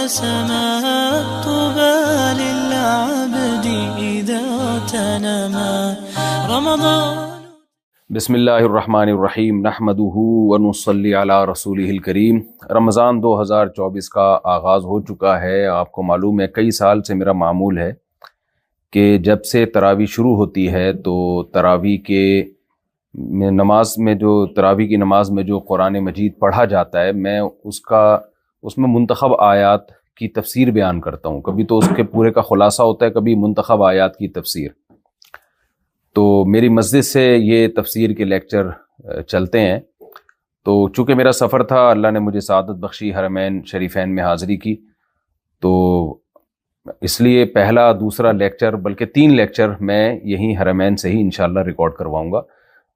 سماء طوبى للعبد إذا تنما رمضان. بسم اللہ الرحمن الرحیم نحمدہ ونصلی علی رسولہ الکریم. رمضان 2024 کا آغاز ہو چکا ہے. آپ کو معلوم ہے کئی سال سے میرا معمول ہے کہ جب سے تراویح شروع ہوتی ہے تو تراویح کی نماز میں جو قرآن مجید پڑھا جاتا ہے میں اس میں منتخب آیات کی تفسیر بیان کرتا ہوں. کبھی تو اس کے پورے کا خلاصہ ہوتا ہے, کبھی منتخب آیات کی تفسیر. تو میری مسجد سے یہ تفسیر کے لیکچر چلتے ہیں. تو چونکہ میرا سفر تھا, اللہ نے مجھے سعادت بخشی حرمین شریفین میں حاضری کی, تو اس لیے پہلا دوسرا لیکچر بلکہ 3 لیکچر میں یہیں حرمین سے ہی انشاءاللہ ریکارڈ کرواؤں گا.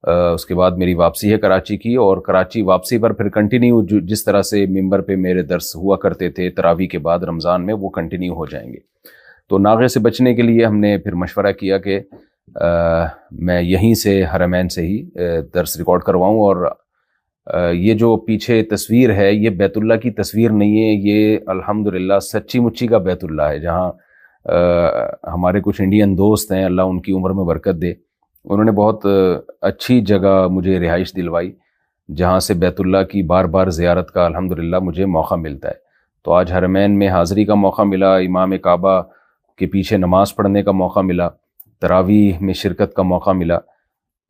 اس کے بعد میری واپسی ہے کراچی کی, اور کراچی واپسی پر پھر کنٹینیو جس طرح سے ممبر پہ میرے درس ہوا کرتے تھے تراویح کے بعد رمضان میں, وہ کنٹینیو ہو جائیں گے. تو ناغے سے بچنے کے لیے ہم نے پھر مشورہ کیا کہ میں یہیں سے حرمین سے ہی درس ریکارڈ کرواؤں. اور یہ جو پیچھے تصویر ہے یہ بیت اللہ کی تصویر نہیں ہے, یہ الحمدللہ سچی مچی کا بیت اللہ ہے, جہاں ہمارے کچھ انڈین دوست ہیں, اللہ ان کی عمر میں برکت دے. انہوں نے بہت اچھی جگہ مجھے رہائش دلوائی جہاں سے بیت اللہ کی بار بار زیارت کا الحمدللہ مجھے موقع ملتا ہے. تو آج حرمین میں حاضری کا موقع ملا, امام کعبہ کے پیچھے نماز پڑھنے کا موقع ملا, تراویح میں شرکت کا موقع ملا.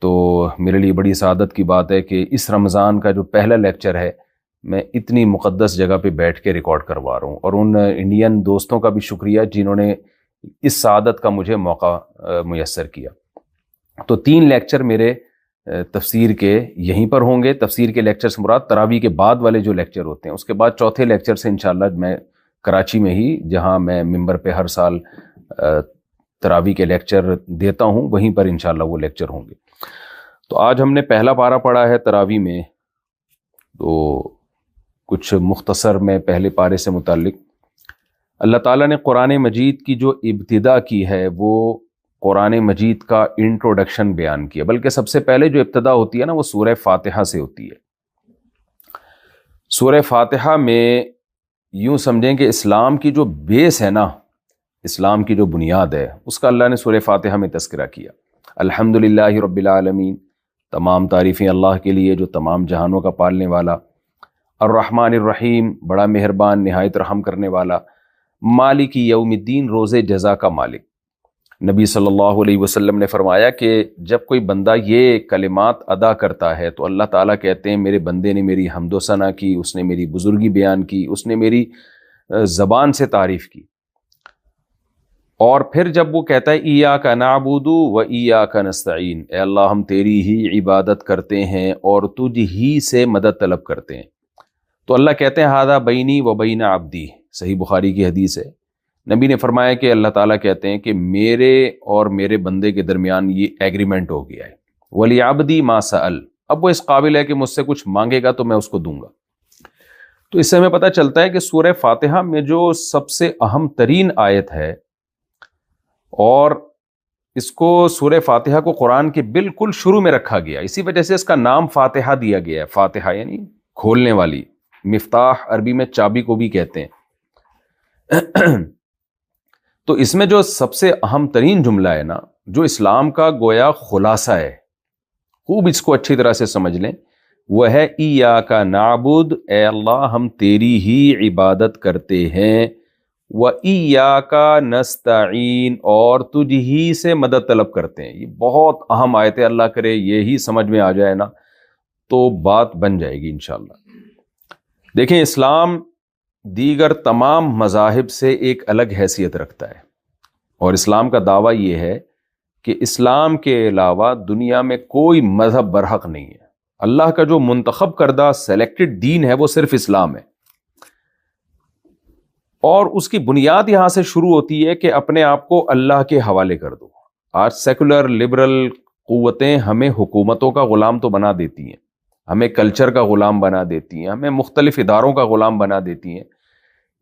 تو میرے لیے بڑی سعادت کی بات ہے کہ اس رمضان کا جو پہلا لیکچر ہے میں اتنی مقدس جگہ پہ بیٹھ کے ریکارڈ کروا رہا ہوں. اور ان انڈین دوستوں کا بھی شکریہ جنہوں نے اس سعادت کا مجھے موقع میسر کیا. تو 3 لیکچر میرے تفسیر کے یہیں پر ہوں گے. تفسیر کے لیکچر سے مراد تراویح کے بعد والے جو لیکچر ہوتے ہیں. اس کے بعد چوتھے لیکچر سے انشاءاللہ میں کراچی میں ہی, جہاں میں ممبر پہ ہر سال تراویح کے لیکچر دیتا ہوں, وہیں پر انشاءاللہ وہ لیکچر ہوں گے. تو آج ہم نے پہلا پارہ پڑھا ہے تراویح میں. تو کچھ مختصر میں پہلے پارے سے متعلق, اللہ تعالیٰ نے قرآن مجید کی جو ابتدا کی ہے وہ قرآن مجید کا انٹروڈکشن بیان کیا. بلکہ سب سے پہلے جو ابتدا ہوتی ہے نا وہ سورہ فاتحہ سے ہوتی ہے. سورہ فاتحہ میں یوں سمجھیں کہ اسلام کی جو بیس ہے نا, اسلام کی جو بنیاد ہے, اس کا اللہ نے سورہ فاتحہ میں تذکرہ کیا. الحمدللہ رب العالمین, تمام تعریفیں اللہ کے لیے جو تمام جہانوں کا پالنے والا. الرحمن الرحیم, بڑا مہربان نہایت رحم کرنے والا. مالک یوم الدین, روز جزا کا مالک. نبی صلی اللہ علیہ وسلم نے فرمایا کہ جب کوئی بندہ یہ کلمات ادا کرتا ہے تو اللہ تعالیٰ کہتے ہیں میرے بندے نے میری حمد و ثنا کی, اس نے میری بزرگی بیان کی, اس نے میری زبان سے تعریف کی. اور پھر جب وہ کہتا ہے ایاک نعبد و ایاک نستعین, اے اللہ ہم تیری ہی عبادت کرتے ہیں اور تجھ ہی سے مدد طلب کرتے ہیں, تو اللہ کہتے ہیں ھذا بینی و بین عبدی. صحیح بخاری کی حدیث ہے. نبی نے فرمایا کہ اللہ تعالیٰ کہتے ہیں کہ میرے اور میرے بندے کے درمیان یہ ایگریمنٹ ہو گیا ہے. وَلِعَبْدِي مَا سَأَلَ, اب وہ اس قابل ہے کہ مجھ سے کچھ مانگے گا تو میں اس کو دوں گا. تو اس سے ہمیں پتہ چلتا ہے کہ سورہ فاتحہ میں جو سب سے اہم ترین آیت ہے, اور اس کو سورہ فاتحہ کو قرآن کے بالکل شروع میں رکھا گیا, اسی وجہ سے اس کا نام فاتحہ دیا گیا ہے. فاتحہ یعنی کھولنے والی, مفتاح عربی میں چابی کو بھی کہتے ہیں. تو اس میں جو سب سے اہم ترین جملہ ہے نا, جو اسلام کا گویا خلاصہ ہے, خوب اس کو اچھی طرح سے سمجھ لیں, وہ ہے ایاک نعبد, اے اللہ ہم تیری ہی عبادت کرتے ہیں, و ایاک نستعین, اور تجھ ہی سے مدد طلب کرتے ہیں. یہ بہت اہم آیت ہے, اللہ کرے یہی سمجھ میں آ جائے نا تو بات بن جائے گی انشاءاللہ. دیکھیں اسلام دیگر تمام مذاہب سے ایک الگ حیثیت رکھتا ہے, اور اسلام کا دعویٰ یہ ہے کہ اسلام کے علاوہ دنیا میں کوئی مذہب برحق نہیں ہے. اللہ کا جو منتخب کردہ سلیکٹڈ دین ہے وہ صرف اسلام ہے, اور اس کی بنیاد یہاں سے شروع ہوتی ہے کہ اپنے آپ کو اللہ کے حوالے کر دو. آج سیکولر لبرل قوتیں ہمیں حکومتوں کا غلام تو بنا دیتی ہیں, ہمیں کلچر کا غلام بنا دیتی ہیں, ہمیں مختلف اداروں کا غلام بنا دیتی ہیں.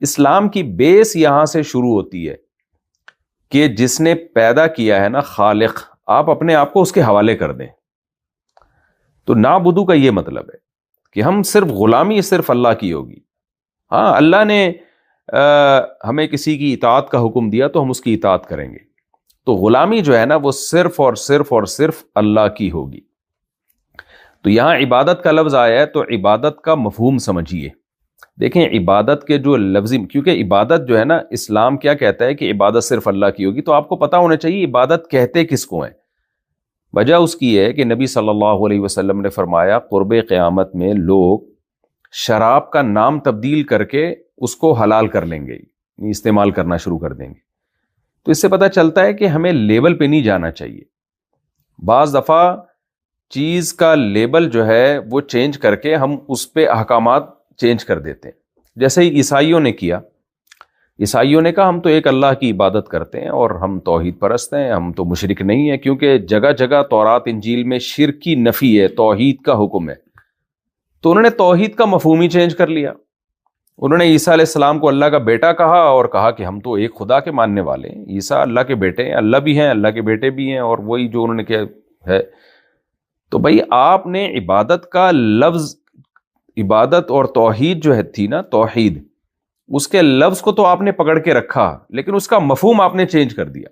اسلام کی بیس یہاں سے شروع ہوتی ہے کہ جس نے پیدا کیا ہے نا, خالق, آپ اپنے آپ کو اس کے حوالے کر دیں. تو نعبدو کا یہ مطلب ہے کہ ہم صرف غلامی صرف اللہ کی ہوگی. ہاں اللہ نے ہمیں کسی کی اطاعت کا حکم دیا تو ہم اس کی اطاعت کریں گے. تو غلامی جو ہے نا وہ صرف اور صرف اور صرف اللہ کی ہوگی. تو یہاں عبادت کا لفظ آیا ہے تو عبادت کا مفہوم سمجھیے. دیکھیں عبادت کے جو لفظی، کیونکہ عبادت جو ہے نا اسلام کیا کہتا ہے کہ عبادت صرف اللہ کی ہوگی، تو آپ کو پتا ہونا چاہیے عبادت کہتے کس کو ہیں. وجہ اس کی ہے کہ نبی صلی اللہ علیہ وسلم نے فرمایا قرب قیامت میں لوگ شراب کا نام تبدیل کر کے اس کو حلال کر لیں گے، استعمال کرنا شروع کر دیں گے. تو اس سے پتہ چلتا ہے کہ ہمیں لیبل پہ نہیں جانا چاہیے. بعض دفعہ چیز کا لیبل جو ہے وہ چینج کر کے ہم اس پہ احکامات چینج کر دیتے ہیں. جیسے ہی عیسائیوں نے کیا، عیسائیوں نے کہا ہم تو ایک اللہ کی عبادت کرتے ہیں اور ہم توحید پرست ہیں، ہم تو مشرک نہیں ہیں، کیونکہ جگہ جگہ تورات انجیل میں شرک کی نفی ہے، توحید کا حکم ہے. تو انہوں نے توحید کا مفہوم ہی چینج کر لیا. انہوں نے عیسیٰ علیہ السلام کو اللہ کا بیٹا کہا اور کہا کہ ہم تو ایک خدا کے ماننے والے ہیں، عیسیٰ اللہ کے بیٹے ہیں، اللہ بھی ہیں، اللہ کے بیٹے بھی ہیں، اور وہی جو انہوں نے کیا ہے. تو بھائی آپ نے عبادت کا لفظ، عبادت اور توحید جو ہے تھی نا، توحید، اس کے لفظ کو تو آپ نے پکڑ کے رکھا لیکن اس کا مفہوم آپ نے چینج کر دیا.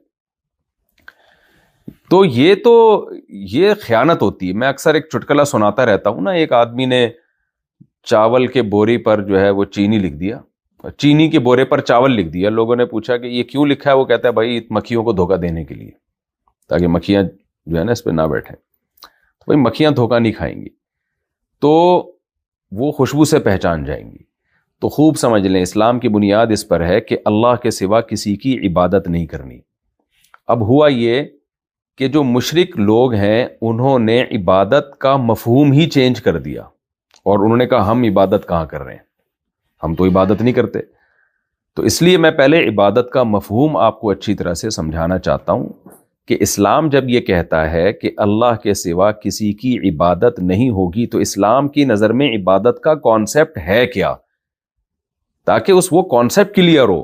تو یہ خیانت ہوتی ہے. میں اکثر ایک چٹکلا سناتا رہتا ہوں نا، ایک آدمی نے چاول کے بورے پر جو ہے وہ چینی لکھ دیا، چینی کے بورے پر چاول لکھ دیا. لوگوں نے پوچھا کہ یہ کیوں لکھا ہے؟ وہ کہتا ہے بھائی مکھیوں کو دھوکہ دینے کے لیے، تاکہ مکھیاں جو ہے نا اس پہ نہ بیٹھیں. تو بھائی مکھیاں دھوکہ نہیں کھائیں گی تو وہ خوشبو سے پہچان جائیں گی. تو خوب سمجھ لیں اسلام کی بنیاد اس پر ہے کہ اللہ کے سوا کسی کی عبادت نہیں کرنی. اب ہوا یہ کہ جو مشرک لوگ ہیں انہوں نے عبادت کا مفہوم ہی چینج کر دیا اور انہوں نے کہا ہم عبادت کہاں کر رہے ہیں، ہم تو عبادت نہیں کرتے. تو اس لیے میں پہلے عبادت کا مفہوم آپ کو اچھی طرح سے سمجھانا چاہتا ہوں کہ اسلام جب یہ کہتا ہے کہ اللہ کے سوا کسی کی عبادت نہیں ہوگی تو اسلام کی نظر میں عبادت کا کانسیپٹ ہے کیا، تاکہ وہ کانسیپٹ کلیئر ہو.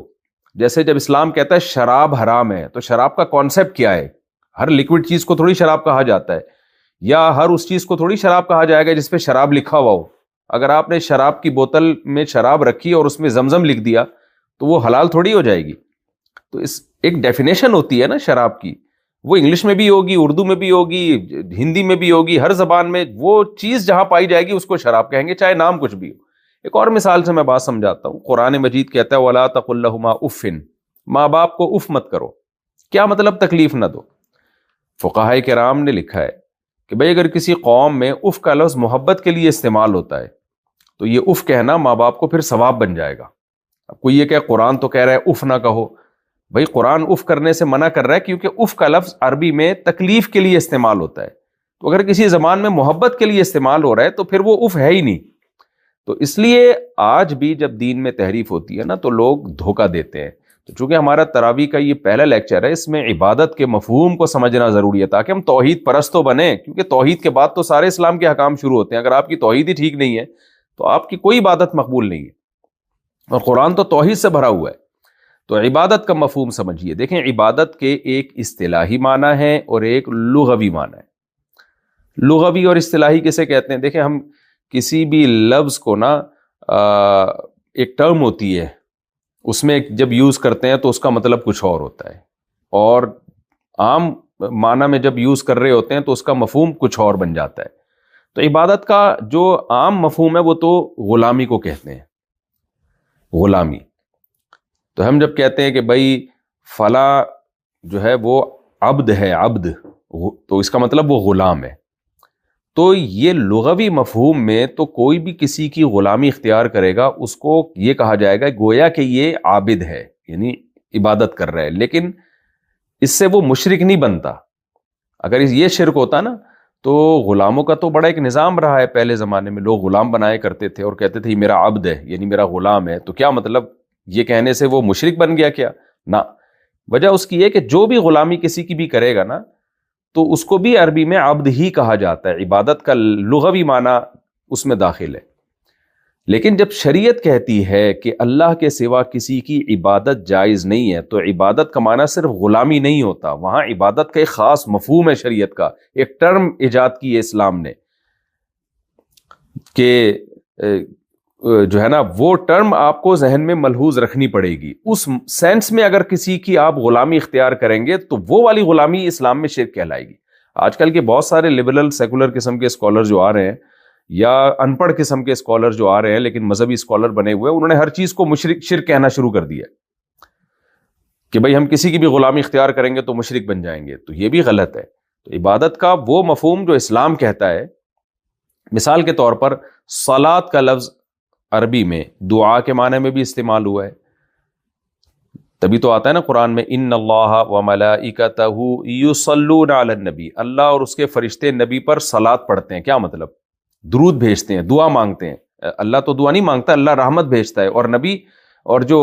جیسے جب اسلام کہتا ہے شراب حرام ہے تو شراب کا کانسیپٹ کیا ہے؟ ہر لیکوڈ چیز کو تھوڑی شراب کہا جاتا ہے، یا ہر اس چیز کو تھوڑی شراب کہا جائے گا جس پہ شراب لکھا ہوا ہو. اگر آپ نے شراب کی بوتل میں شراب رکھی اور اس میں زمزم لکھ دیا تو وہ حلال تھوڑی ہو جائے گی. تو اس ایک ڈیفینیشن ہوتی ہے نا شراب کی، وہ انگلش میں بھی ہوگی، اردو میں بھی ہوگی، ہندی میں بھی ہوگی، ہر زبان میں وہ چیز جہاں پائی جائے گی اس کو شراب کہیں گے، چاہے نام کچھ بھی ہو. ایک اور مثال سے میں بات سمجھاتا ہوں. قرآن مجید کہتا ہے وَلَا تَقُل لَهُمَا اُفٍّ، ماں باپ کو اف مت کرو. کیا مطلب تکلیف نہ دو؟ فقہائے کرام نے لکھا ہے کہ بھئی اگر کسی قوم میں اف کا لفظ محبت کے لیے استعمال ہوتا ہے تو یہ اف کہنا ماں باپ کو پھر ثواب بن جائے گا. اب کوئی یہ کہ قرآن تو کہہ رہا ہے اف نہ کہو. بھئی قرآن اف کرنے سے منع کر رہا ہے کیونکہ اف کا لفظ عربی میں تکلیف کے لیے استعمال ہوتا ہے. تو اگر کسی زبان میں محبت کے لیے استعمال ہو رہا ہے تو پھر وہ اف ہے ہی نہیں. تو اس لیے آج بھی جب دین میں تحریف ہوتی ہے نا تو لوگ دھوکہ دیتے ہیں. تو چونکہ ہمارا تراویح کا یہ پہلا لیکچر ہے، اس میں عبادت کے مفہوم کو سمجھنا ضروری ہے تاکہ ہم توحید پرستوں بنیں، کیونکہ توحید کے بعد تو سارے اسلام کے احکام شروع ہوتے ہیں. اگر آپ کی توحید ہی ٹھیک نہیں ہے تو آپ کی کوئی عبادت مقبول نہیں ہے، اور قرآن تو توحید سے بھرا ہوا ہے. تو عبادت کا مفہوم سمجھیے. دیکھیں عبادت کے ایک اصطلاحی معنی ہے اور ایک لغوی معنی ہے. لغوی اور اصطلاحی کسے کہتے ہیں؟ دیکھیں ہم کسی بھی لفظ کو نا ایک ٹرم ہوتی ہے، اس میں جب یوز کرتے ہیں تو اس کا مطلب کچھ اور ہوتا ہے، اور عام معنی میں جب یوز کر رہے ہوتے ہیں تو اس کا مفہوم کچھ اور بن جاتا ہے. تو عبادت کا جو عام مفہوم ہے وہ تو غلامی کو کہتے ہیں، غلامی. تو ہم جب کہتے ہیں کہ بھائی فلاں جو ہے وہ عبد ہے، عبد، تو اس کا مطلب وہ غلام ہے. تو یہ لغوی مفہوم میں تو کوئی بھی کسی کی غلامی اختیار کرے گا اس کو یہ کہا جائے گا گویا کہ یہ عابد ہے، یعنی عبادت کر رہا ہے، لیکن اس سے وہ مشرک نہیں بنتا. اگر یہ شرک ہوتا نا تو غلاموں کا تو بڑا ایک نظام رہا ہے. پہلے زمانے میں لوگ غلام بنایا کرتے تھے اور کہتے تھے یہ میرا عبد ہے، یعنی میرا غلام ہے. تو کیا مطلب یہ کہنے سے وہ مشرک بن گیا کیا؟ نہ. وجہ اس کی ہے کہ جو بھی غلامی کسی کی بھی کرے گا نا تو اس کو بھی عربی میں عبد ہی کہا جاتا ہے. عبادت کا لغوی معنی اس میں داخل ہے. لیکن جب شریعت کہتی ہے کہ اللہ کے سوا کسی کی عبادت جائز نہیں ہے تو عبادت کا معنی صرف غلامی نہیں ہوتا، وہاں عبادت کا ایک خاص مفہوم ہے. شریعت کا ایک ٹرم ایجاد کی ہے اسلام نے کہ جو ہے نا وہ ٹرم آپ کو ذہن میں ملحوظ رکھنی پڑے گی. اس سینس میں اگر کسی کی آپ غلامی اختیار کریں گے تو وہ والی غلامی اسلام میں شرک کہلائے گی. آج کل کے بہت سارے لبرل سیکولر قسم کے اسکالر جو آ رہے ہیں یا ان پڑھ قسم کے اسکالر جو آ رہے ہیں لیکن مذہبی اسکالر بنے ہوئے، انہوں نے ہر چیز کو شرک کہنا شروع کر دیا کہ بھئی ہم کسی کی بھی غلامی اختیار کریں گے تو مشرک بن جائیں گے. تو یہ بھی غلط ہے. تو عبادت کا وہ مفہوم جو اسلام کہتا ہے، مثال کے طور پر صلاۃ کا لفظ عربی میں دعا کے معنی میں بھی استعمال ہوا ہے. تبھی تو آتا ہے نا قرآن میں ان اللہ وملائکتہ یصلون علی النبی، اللہ اور اس کے فرشتے نبی پر صلاۃ پڑھتے ہیں. کیا مطلب؟ درود بھیجتے ہیں، دعا مانگتے ہیں. اللہ تو دعا نہیں مانگتا، اللہ رحمت بھیجتا ہے، اور نبی اور جو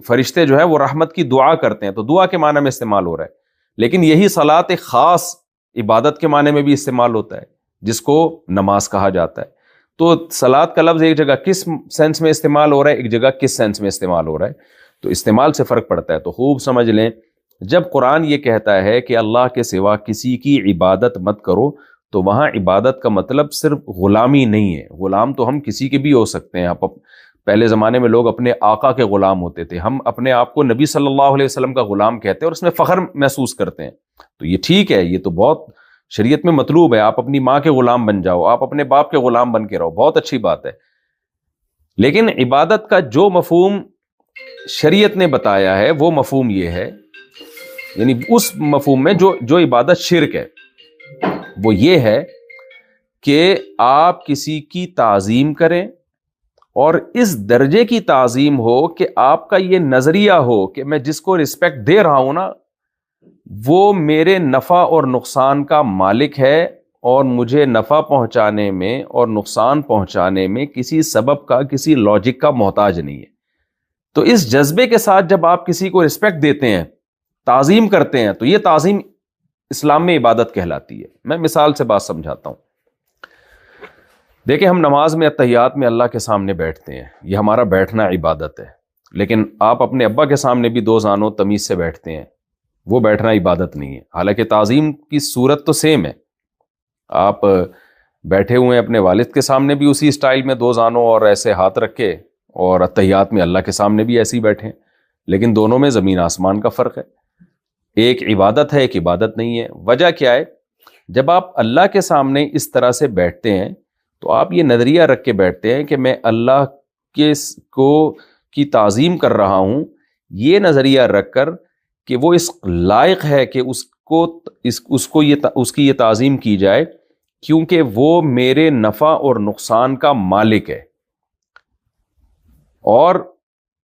فرشتے جو ہے وہ رحمت کی دعا کرتے ہیں. تو دعا کے معنی میں استعمال ہو رہا ہے. لیکن یہی صلاۃ ایک خاص عبادت کے معنی میں بھی استعمال ہوتا ہے جس کو نماز کہا جاتا ہے. تو صلاۃ کا لفظ ایک جگہ کس سینس میں استعمال ہو رہا ہے، ایک جگہ کس سینس میں استعمال ہو رہا ہے. تو استعمال سے فرق پڑتا ہے. تو خوب سمجھ لیں، جب قرآن یہ کہتا ہے کہ اللہ کے سوا کسی کی عبادت مت کرو، تو وہاں عبادت کا مطلب صرف غلامی نہیں ہے. غلام تو ہم کسی کے بھی ہو سکتے ہیں. پہلے زمانے میں لوگ اپنے آقا کے غلام ہوتے تھے. ہم اپنے آپ کو نبی صلی اللہ علیہ وسلم کا غلام کہتے ہیں اور اس میں فخر محسوس کرتے ہیں. تو یہ ٹھیک ہے، یہ تو بہت شریعت میں مطلوب ہے. آپ اپنی ماں کے غلام بن جاؤ، آپ اپنے باپ کے غلام بن کے رہو، بہت اچھی بات ہے. لیکن عبادت کا جو مفہوم شریعت نے بتایا ہے وہ مفہوم یہ ہے، یعنی اس مفہوم میں جو عبادت شرک ہے وہ یہ ہے کہ آپ کسی کی تعظیم کریں اور اس درجے کی تعظیم ہو کہ آپ کا یہ نظریہ ہو کہ میں جس کو رسپیکٹ دے رہا ہوں نا وہ میرے نفع اور نقصان کا مالک ہے اور مجھے نفع پہنچانے میں اور نقصان پہنچانے میں کسی سبب کا، کسی لاجک کا محتاج نہیں ہے. تو اس جذبے کے ساتھ جب آپ کسی کو رسپیکٹ دیتے ہیں، تعظیم کرتے ہیں، تو یہ تعظیم اسلام میں عبادت کہلاتی ہے. میں مثال سے بات سمجھاتا ہوں. دیکھیں، ہم نماز میں اتحیات میں اللہ کے سامنے بیٹھتے ہیں، یہ ہمارا بیٹھنا عبادت ہے. لیکن آپ اپنے ابا کے سامنے بھی دو زانوں تمیز سے بیٹھتے ہیں، وہ بیٹھنا عبادت نہیں ہے. حالانکہ تعظیم کی صورت تو سیم ہے. آپ بیٹھے ہوئے ہیں اپنے والد کے سامنے بھی اسی اسٹائل میں دو زانوں اور ایسے ہاتھ رکھے، اور اتحیات میں اللہ کے سامنے بھی ایسے ہی بیٹھے ہیں. لیکن دونوں میں زمین آسمان کا فرق ہے. ایک عبادت ہے، ایک عبادت نہیں ہے. وجہ کیا ہے؟ جب آپ اللہ کے سامنے اس طرح سے بیٹھتے ہیں تو آپ یہ نظریہ رکھ کے بیٹھتے ہیں کہ میں اللہ کی تعظیم کر رہا ہوں، یہ نظریہ رکھ کر کہ وہ اس لائق ہے کہ اس کی یہ تعظیم کی جائے کیونکہ وہ میرے نفع اور نقصان کا مالک ہے، اور